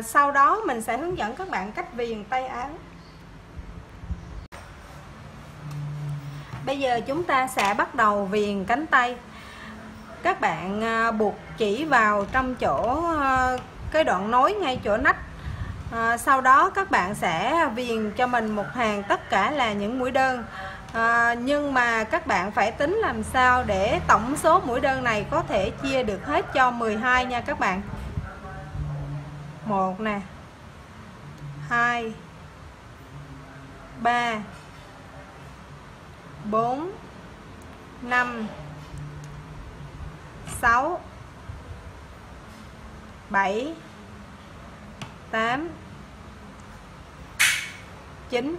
Sau đó mình sẽ hướng dẫn các bạn cách viền tay áo. Bây giờ chúng ta sẽ bắt đầu viền cánh tay. Các bạn buộc chỉ vào trong chỗ cái đoạn nối ngay chỗ nách. Sau đó các bạn sẽ viền cho mình một hàng tất cả là những mũi đơn. Nhưng mà các bạn phải tính làm sao để tổng số mũi đơn này có thể chia được hết cho 12 nha các bạn. 1 nè, 2, 3, 4, 5, 6, 7, 8, 9,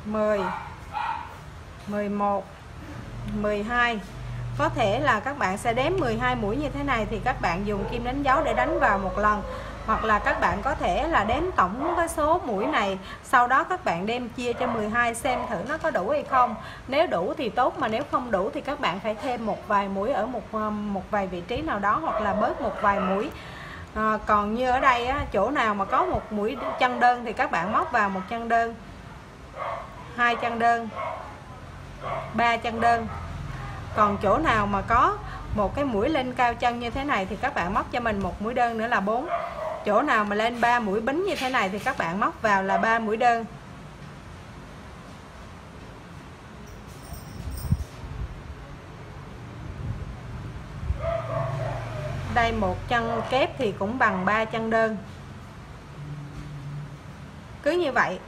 10, 11, 12. Có thể là các bạn sẽ đếm 12 mũi như thế này thì các bạn dùng kim đánh dấu để đánh vào một lần, hoặc là các bạn có thể là đếm tổng cái số mũi này, sau đó các bạn đem chia cho 12 xem thử nó có đủ hay không. Nếu đủ thì tốt, mà nếu không đủ thì các bạn phải thêm một vài mũi ở một vài vị trí nào đó, hoặc là bớt một vài mũi. Còn như ở đây á, chỗ nào mà có một mũi chân đơn thì các bạn móc vào một chân đơn, 2 chân đơn, 3 chân đơn. Còn chỗ nào mà có một cái mũi lên cao chân như thế này thì các bạn móc cho mình một mũi đơn nữa là 4. Chỗ nào mà lên 3 mũi bính như thế này thì các bạn móc vào là 3 mũi đơn. Đây một chân kép thì cũng bằng 3 chân đơn. Cứ như vậy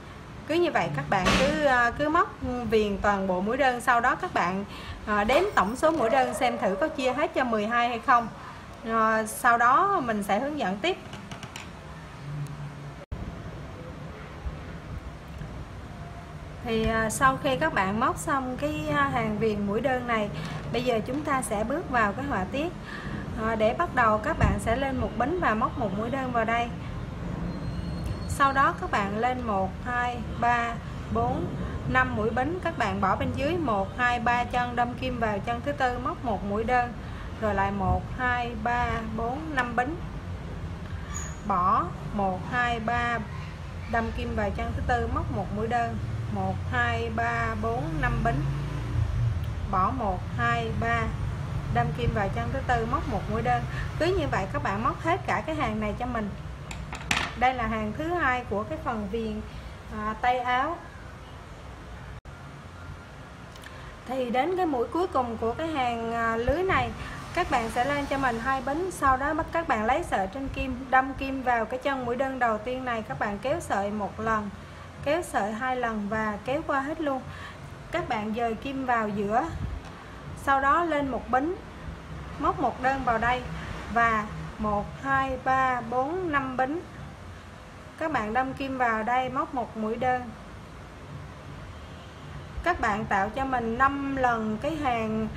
các bạn cứ móc viền toàn bộ mũi đơn, sau đó các bạn đếm tổng số mũi đơn xem thử có chia hết cho 12 hay không. Sau đó mình sẽ hướng dẫn tiếp. Thì sau khi các bạn móc xong cái hàng viền mũi đơn này, bây giờ chúng ta sẽ bước vào cái họa tiết. Để bắt đầu các bạn sẽ lên một bính và móc một mũi đơn vào đây. Sau đó các bạn lên 1, 2, 3, 4, 5 mũi bính, các bạn bỏ bên dưới 1, 2, 3 chân, đâm kim vào chân thứ tư, móc một mũi đơn, rồi lại 1, 2, 3, 4, 5 bính, bỏ 1, 2, 3, đâm kim vào chân thứ tư, móc một mũi đơn, 1, 2, 3, 4, 5 bính, bỏ 1, 2, 3, đâm kim vào chân thứ tư, móc một mũi đơn. Cứ như vậy các bạn móc hết cả cái hàng này cho mình. Đây là hàng thứ hai của cái phần viền tay áo. Thì đến cái mũi cuối cùng của cái hàng lưới này, các bạn sẽ lên cho mình 2 bính, sau đó bắt các bạn lấy sợi trên kim, đâm kim vào cái chân mũi đơn đầu tiên này, các bạn kéo sợi một lần, kéo sợi 2 lần và kéo qua hết luôn. Các bạn dời kim vào giữa, sau đó lên một bính, móc một đơn vào đây và 1, 2, 3, 4, 5 bính. Các bạn đâm kim vào đây, móc một mũi đơn. Các bạn tạo cho mình 5 lần cái hàng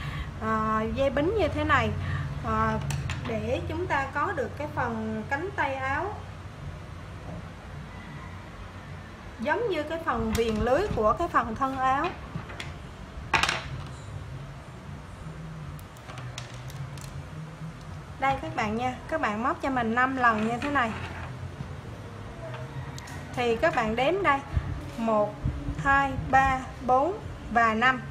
dây bính như thế này, để chúng ta có được cái phần cánh tay áo giống như cái phần viền lưới của cái phần thân áo. Đây các bạn nha, các bạn móc cho mình 5 lần như thế này. thì các bạn đếm đây 1 2 3 4 và 5.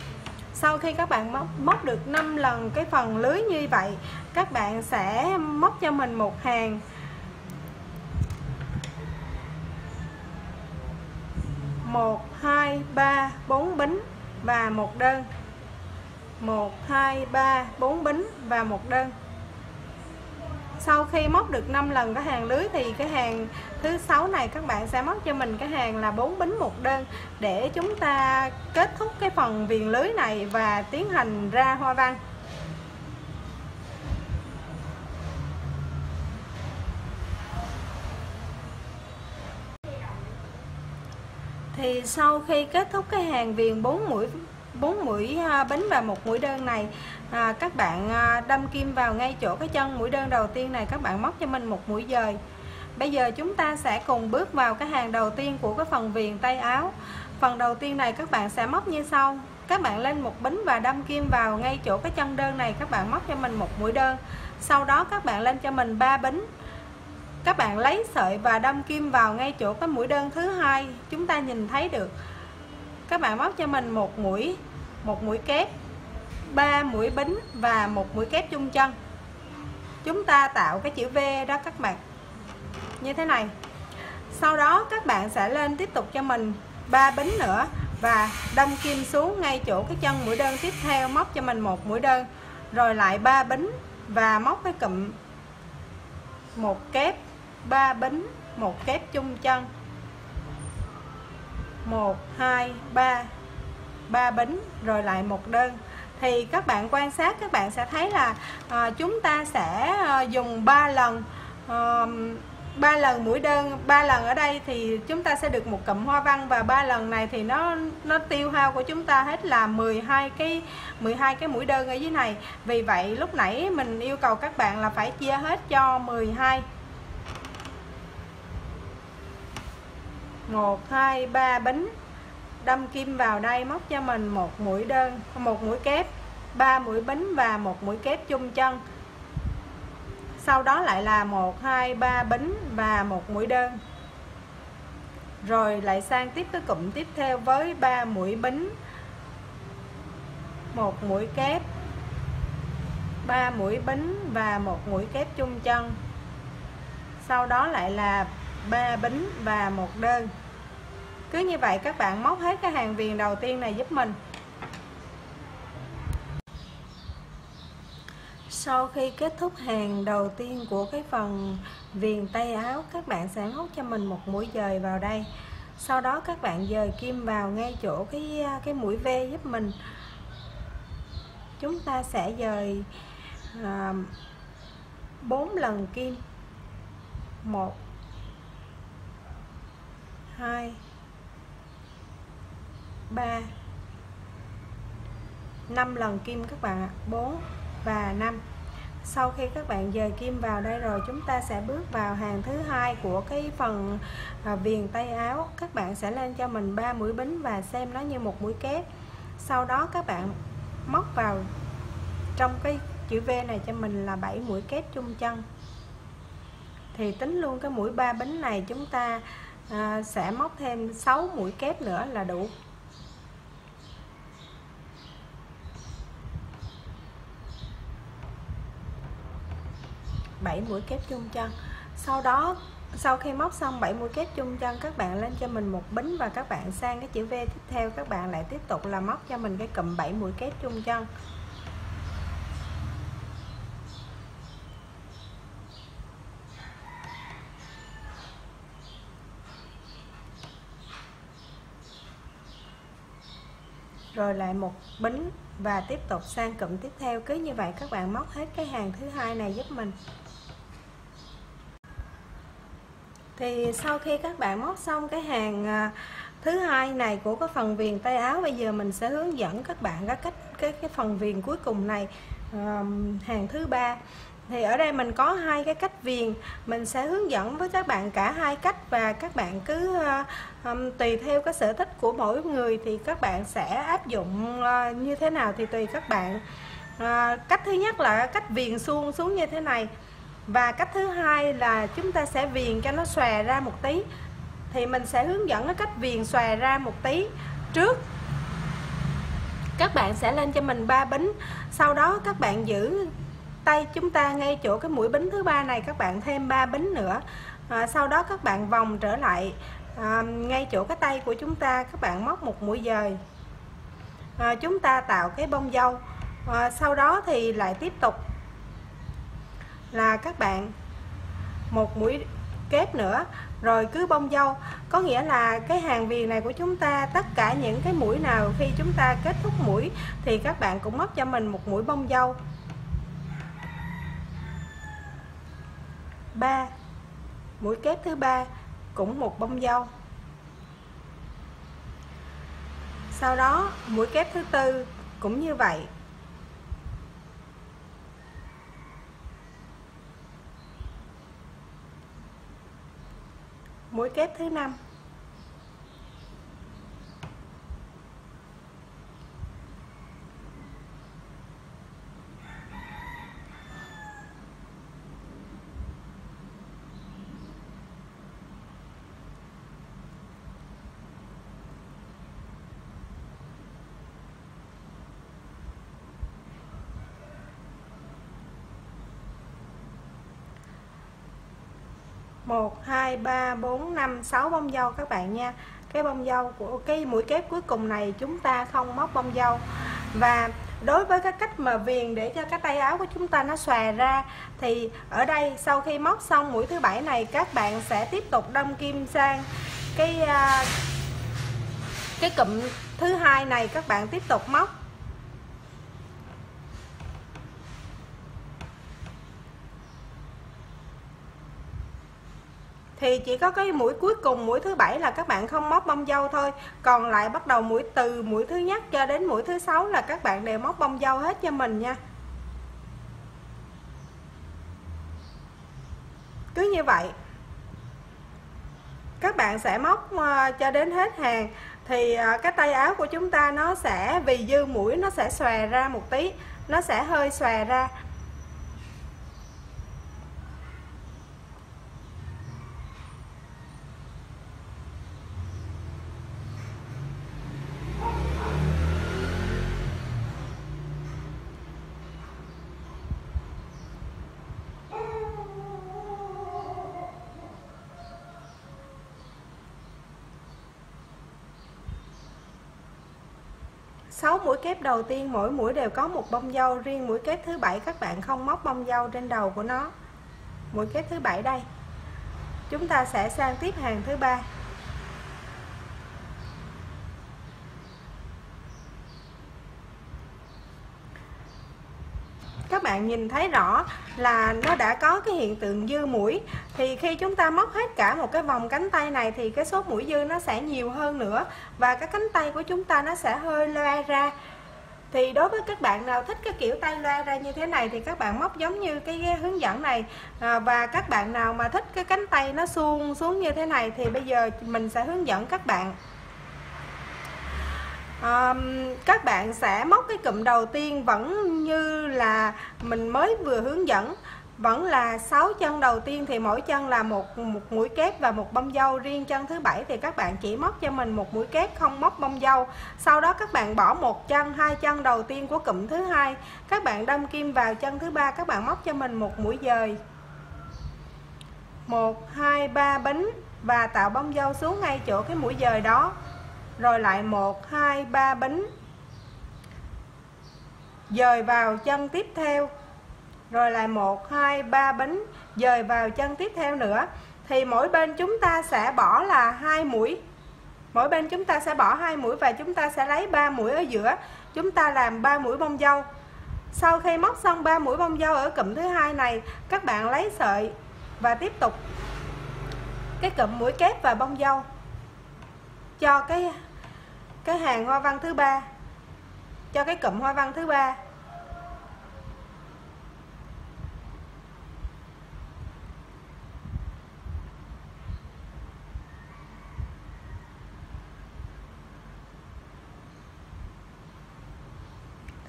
Sau khi các bạn móc được 5 lần cái phần lưới như vậy, các bạn sẽ móc cho mình một hàng 1 2 3 4 bính và một đơn. 1 2 3 4 bính và một đơn. Sau khi móc được 5 lần cái hàng lưới thì cái hàng thứ 6 này các bạn sẽ móc cho mình cái hàng là 4 bính một đơn để chúng ta kết thúc cái phần viền lưới này và tiến hành ra hoa văn. Thì sau khi kết thúc cái hàng viền 4 mũi bính và một mũi đơn này, các bạn đâm kim vào ngay chỗ cái chân mũi đơn đầu tiên này, các bạn móc cho mình một mũi dời. Bây giờ chúng ta sẽ cùng bước vào cái hàng đầu tiên của cái phần viền tay áo. Phần đầu tiên này các bạn sẽ móc như sau. Các bạn lên một bính và đâm kim vào ngay chỗ cái chân đơn này, các bạn móc cho mình một mũi đơn. Sau đó các bạn lên cho mình 3 bính. Các bạn lấy sợi và đâm kim vào ngay chỗ cái mũi đơn thứ hai, chúng ta nhìn thấy được. Các bạn móc cho mình một mũi kép, 3 mũi bính và một mũi kép chung chân. Chúng ta tạo cái chữ V đó các bạn, như thế này. Sau đó các bạn sẽ lên tiếp tục cho mình 3 bính nữa và đâm kim xuống ngay chỗ cái chân mũi đơn tiếp theo, móc cho mình một mũi đơn, rồi lại 3 bính và móc cái cụm một kép, 3 bính, một kép chung chân, 1 2 3, 3 bính rồi lại một đơn. Thì các bạn quan sát, các bạn sẽ thấy là chúng ta sẽ dùng 3 lần 3 lần mũi đơn. 3 lần ở đây thì chúng ta sẽ được một cụm hoa văn, và 3 lần này thì nó tiêu hao của chúng ta hết là 12 cái mũi đơn ở dưới này. Vì vậy lúc nãy mình yêu cầu các bạn là phải chia hết cho 12. 1 2 3 bính, đâm kim vào đây, móc cho mình một mũi đơn, một mũi kép, 3 mũi bính và một mũi kép chung chân. Sau đó lại là 1 2 3 bính và một mũi đơn. Rồi lại sang tiếp cái cụm tiếp theo với 3 mũi bính, một mũi kép, 3 mũi bính và một mũi kép chung chân. Sau đó lại là 3 bính và một đơn. Cứ như vậy các bạn móc hết cái hàng viền đầu tiên này giúp mình. Sau khi kết thúc hàng đầu tiên của cái phần viền tay áo, các bạn sẽ móc cho mình một mũi dời vào đây. Sau đó các bạn dời kim vào ngay chỗ cái mũi V giúp mình. Chúng ta sẽ dời 4 lần kim. 1 2 3 5 lần kim các bạn ạ, 4 và 5. Sau khi các bạn dời kim vào đây rồi, chúng ta sẽ bước vào hàng thứ hai của cái phần viền tay áo. Các bạn sẽ lên cho mình 3 mũi bính và xem nó như một mũi kép. Sau đó các bạn móc vào trong cái chữ V này cho mình là 7 mũi kép chung chân. Thì tính luôn cái mũi 3 bính này, chúng ta sẽ móc thêm 6 mũi kép nữa là đủ. Bảy mũi kép chung chân. Sau đó sau khi móc xong 7 mũi kép chung chân, các bạn lên cho mình một bính và các bạn sang cái chữ V tiếp theo, các bạn lại tiếp tục là móc cho mình cái cụm 7 mũi kép chung chân. Rồi lại một bính và tiếp tục sang cụm tiếp theo. Cứ như vậy các bạn móc hết cái hàng thứ hai này giúp mình. Thì sau khi các bạn móc xong cái hàng thứ hai này của cái phần viền tay áo, bây giờ mình sẽ hướng dẫn các bạn cái phần viền cuối cùng này, hàng thứ ba. Thì ở đây mình có hai cái cách viền, mình sẽ hướng dẫn với các bạn cả hai cách, và các bạn cứ tùy theo cái sở thích của mỗi người thì các bạn sẽ áp dụng như thế nào thì tùy các bạn. Cách thứ nhất là cách viền suông xuống như thế này, và cách thứ hai là chúng ta sẽ viền cho nó xòe ra một tí. thì mình sẽ hướng dẫn cái cách viền xòe ra một tí. Trước các bạn sẽ lên cho mình 3 bính, sau đó các bạn giữ tay chúng ta ngay chỗ cái mũi bính thứ 3 này, các bạn thêm 3 bính nữa. Sau đó các bạn vòng trở lại ngay chỗ cái tay của chúng ta, các bạn móc một mũi dời, chúng ta tạo cái bông dâu. Sau đó thì lại tiếp tục là các bạn một mũi kép nữa, rồi cứ bông dâu. Có nghĩa là cái hàng viền này của chúng ta, tất cả những cái mũi nào khi chúng ta kết thúc mũi thì các bạn cũng móc cho mình một mũi bông dâu. 3 mũi kép thứ 3 cũng một bông dâu. Sau đó mũi kép thứ 4 cũng như vậy. Mũi kép thứ 5. Một, hai, ba, bốn, năm, 6 bông dâu các bạn nha. Cái bông dâu của cái mũi kép cuối cùng này chúng ta không móc bông dâu. Và đối với cái cách mà viền để cho cái tay áo của chúng ta nó xòe ra thì ở đây sau khi móc xong mũi thứ 7 này, các bạn sẽ tiếp tục đâm kim sang cái cụm thứ 2 này, các bạn tiếp tục móc. Thì chỉ có cái mũi cuối cùng, mũi thứ 7 là các bạn không móc bông dâu thôi. Còn lại bắt đầu từ mũi thứ nhất cho đến mũi thứ 6 là các bạn đều móc bông dâu hết cho mình nha. Cứ như vậy các bạn sẽ móc cho đến hết hàng. Thì cái tay áo của chúng ta nó sẽ, vì dư mũi nó sẽ xòe ra một tí, nó sẽ hơi xòe ra. Sáu mũi kép đầu tiên mỗi mũi đều có một bông dâu, riêng mũi kép thứ 7 các bạn không móc bông dâu trên đầu của nó. Mũi kép thứ 7 đây. Chúng ta sẽ sang tiếp hàng thứ 3. Các bạn nhìn thấy rõ là nó đã có cái hiện tượng dư mũi. Thì khi chúng ta móc hết cả một cái vòng cánh tay này thì cái số mũi dư nó sẽ nhiều hơn nữa, và cái cánh tay của chúng ta nó sẽ hơi loe ra. Thì đối với các bạn nào thích cái kiểu tay loe ra như thế này thì các bạn móc giống như cái hướng dẫn này. Và các bạn nào mà thích cái cánh tay nó suông xuống như thế này thì bây giờ mình sẽ hướng dẫn các bạn. Các bạn sẽ móc cái cụm đầu tiên vẫn như là mình mới vừa hướng dẫn, vẫn là 6 chân đầu tiên thì mỗi chân là một mũi kép và một bông dâu. Riêng chân thứ 7 thì các bạn chỉ móc cho mình một mũi kép, không móc bông dâu. Sau đó các bạn bỏ một chân, 2 chân đầu tiên của cụm thứ 2, các bạn đâm kim vào chân thứ 3, các bạn móc cho mình một mũi dời, 1, 2, 3 bính và tạo bông dâu xuống ngay chỗ cái mũi dời đó. Rồi lại 1, 2, 3 bính, dời vào chân tiếp theo, rồi lại 1, 2, 3 bính, dời vào chân tiếp theo nữa. Thì mỗi bên chúng ta sẽ bỏ là 2 mũi. Mỗi bên chúng ta sẽ bỏ 2 mũi và chúng ta sẽ lấy 3 mũi ở giữa. Chúng ta làm 3 mũi bông dâu. Sau khi móc xong 3 mũi bông dâu ở cụm thứ 2 này, các bạn lấy sợi và tiếp tục cái cụm mũi kép và bông dâu cho cái hàng hoa văn thứ 3, cho cái cụm hoa văn thứ 3.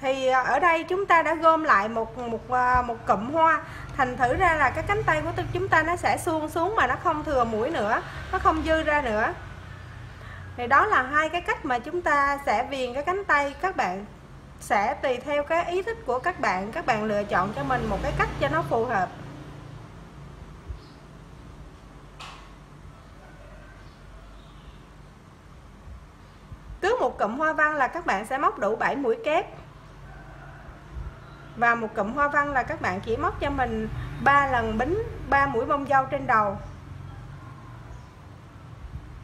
Thì ở đây chúng ta đã gom lại một cụm hoa, thành thử ra là cái cánh tay của chúng ta nó sẽ suông xuống mà nó không thừa mũi nữa, nó không dư ra nữa. Thì đó là hai cái cách mà chúng ta sẽ viền cái cánh tay. Các bạn sẽ tùy theo cái ý thích của các bạn lựa chọn cho mình một cái cách cho nó phù hợp. Cứ một cụm hoa văn là các bạn sẽ móc đủ 7 mũi kép. Và một cụm hoa văn là các bạn chỉ móc cho mình 3 lần bính 3 mũi bông dâu trên đầu.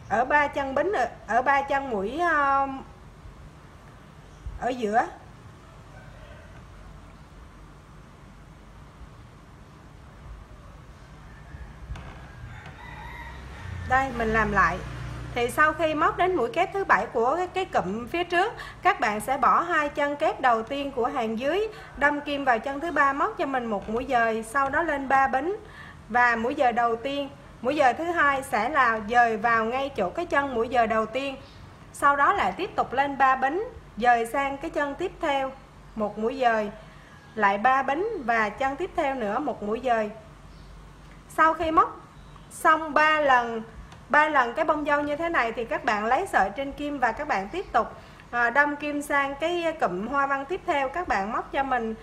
Ở 3 chân bính, ở 3 chân mũi ở giữa. Đây mình làm lại. Thì sau khi móc đến mũi kép thứ 7 của cái cụm phía trước, các bạn sẽ bỏ 2 chân kép đầu tiên của hàng dưới, đâm kim vào chân thứ 3, móc cho mình một mũi dời, sau đó lên 3 bính. Và mũi dời đầu tiên, mũi dời thứ 2 sẽ là dời vào ngay chỗ cái chân mũi dời đầu tiên. Sau đó lại tiếp tục lên 3 bính, dời sang cái chân tiếp theo, một mũi dời, lại 3 bính và chân tiếp theo nữa một mũi dời. Sau khi móc xong 3 lần cái bông dâu như thế này thì các bạn lấy sợi trên kim và các bạn tiếp tục đâm kim sang cái cụm hoa văn tiếp theo. Các bạn móc cho mình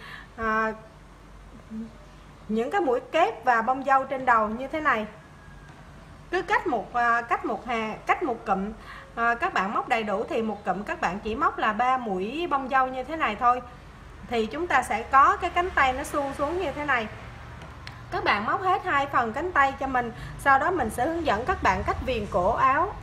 những cái mũi kép và bông dâu trên đầu như thế này. Cứ cách một cụm các bạn móc đầy đủ thì một cụm các bạn chỉ móc là 3 mũi bông dâu như thế này thôi. Thì chúng ta sẽ có cái cánh tay nó suông xuống như thế này. Các bạn móc hết 2 phần cánh tay cho mình, sau đó mình sẽ hướng dẫn các bạn cách viền cổ áo.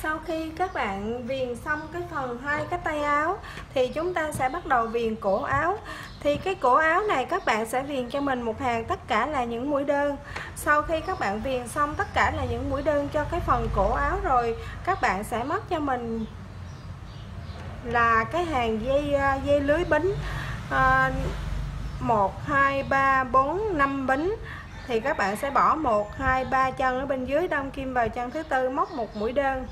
Sau khi các bạn viền xong cái phần 2 cái tay áo thì chúng ta sẽ bắt đầu viền cổ áo. Thì cái cổ áo này các bạn sẽ viền cho mình một hàng tất cả là những mũi đơn. Sau khi các bạn viền xong tất cả là những mũi đơn cho cái phần cổ áo rồi, các bạn sẽ móc cho mình là cái hàng dây lưới bính 1, 2, 3, 4, 5 bính. Thì các bạn sẽ bỏ 1, 2, 3 chân ở bên dưới, đâm kim vào chân thứ tư, móc một mũi đơn.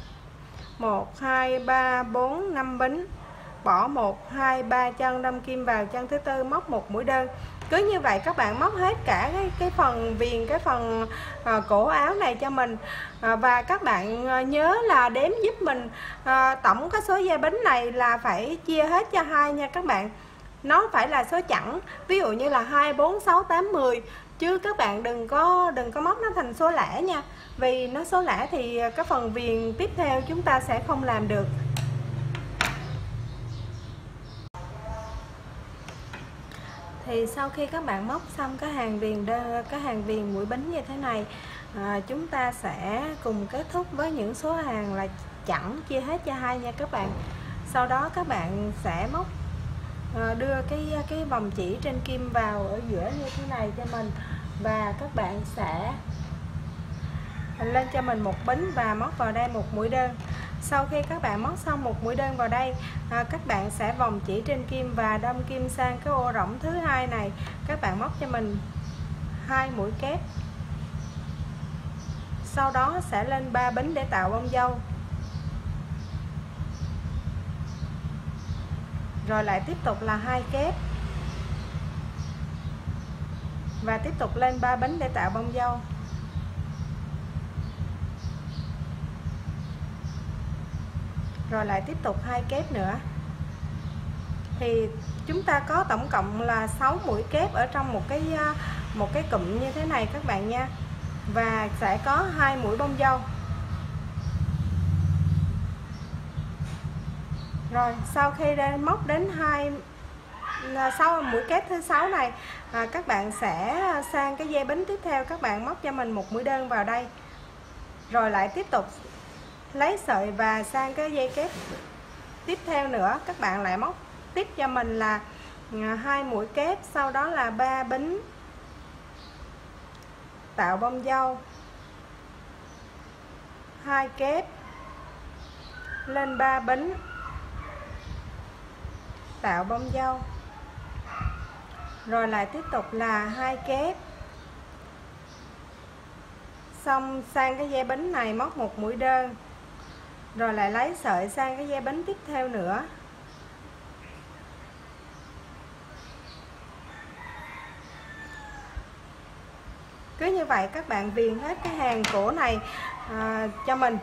1, 2, 3, 4, 5 bính. Bỏ 1, 2, 3 chân, đâm kim vào chân thứ tư, móc một mũi đơn. Cứ như vậy các bạn móc hết cả cái phần viền, cái phần cổ áo này cho mình. Và các bạn nhớ là đếm giúp mình tổng cái số dây bính này là phải chia hết cho 2 nha các bạn. Nó phải là số chẵn, ví dụ như là 2, 4, 6, 8, 10. Chứ các bạn đừng có móc nó thành số lẻ nha. Vì nó số lẻ thì cái phần viền tiếp theo chúng ta sẽ không làm được. Thì sau khi các bạn móc xong cái hàng viền mũi bính như thế này, chúng ta sẽ cùng kết thúc với những số hàng là chẵn, chia hết cho 2 nha các bạn. Sau đó các bạn sẽ móc đưa cái vòng chỉ trên kim vào ở giữa như thế này cho mình, và các bạn sẽ lên cho mình một bính và móc vào đây một mũi đơn. Sau khi các bạn móc xong một mũi đơn vào đây, các bạn sẽ vòng chỉ trên kim và đâm kim sang cái ô rỗng thứ 2 này. Các bạn móc cho mình 2 mũi kép. Sau đó sẽ lên 3 bính để tạo bông dâu. Rồi lại tiếp tục là 2 kép. Và tiếp tục lên 3 bính để tạo bông dâu. Rồi lại tiếp tục 2 kép nữa. Thì chúng ta có tổng cộng là 6 mũi kép ở trong một cái cụm như thế này các bạn nha. Và sẽ có 2 mũi bông dâu. Rồi sau khi móc đến 6 mũi kép thứ 6 này, các bạn sẽ sang cái dây bính tiếp theo, các bạn móc cho mình một mũi đơn vào đây. Rồi lại tiếp tục lấy sợi và sang cái dây kép tiếp theo nữa, các bạn lại móc tiếp cho mình là 2 mũi kép, sau đó là 3 bính tạo bông dâu, 2 kép, lên 3 bính tạo bông dâu. Rồi lại tiếp tục là 2 kép. Xong sang cái dây bính này móc một mũi đơn, rồi lại lấy sợi sang cái dây bánh tiếp theo nữa. Cứ như vậy các bạn viền hết cái hàng cổ này cho mình.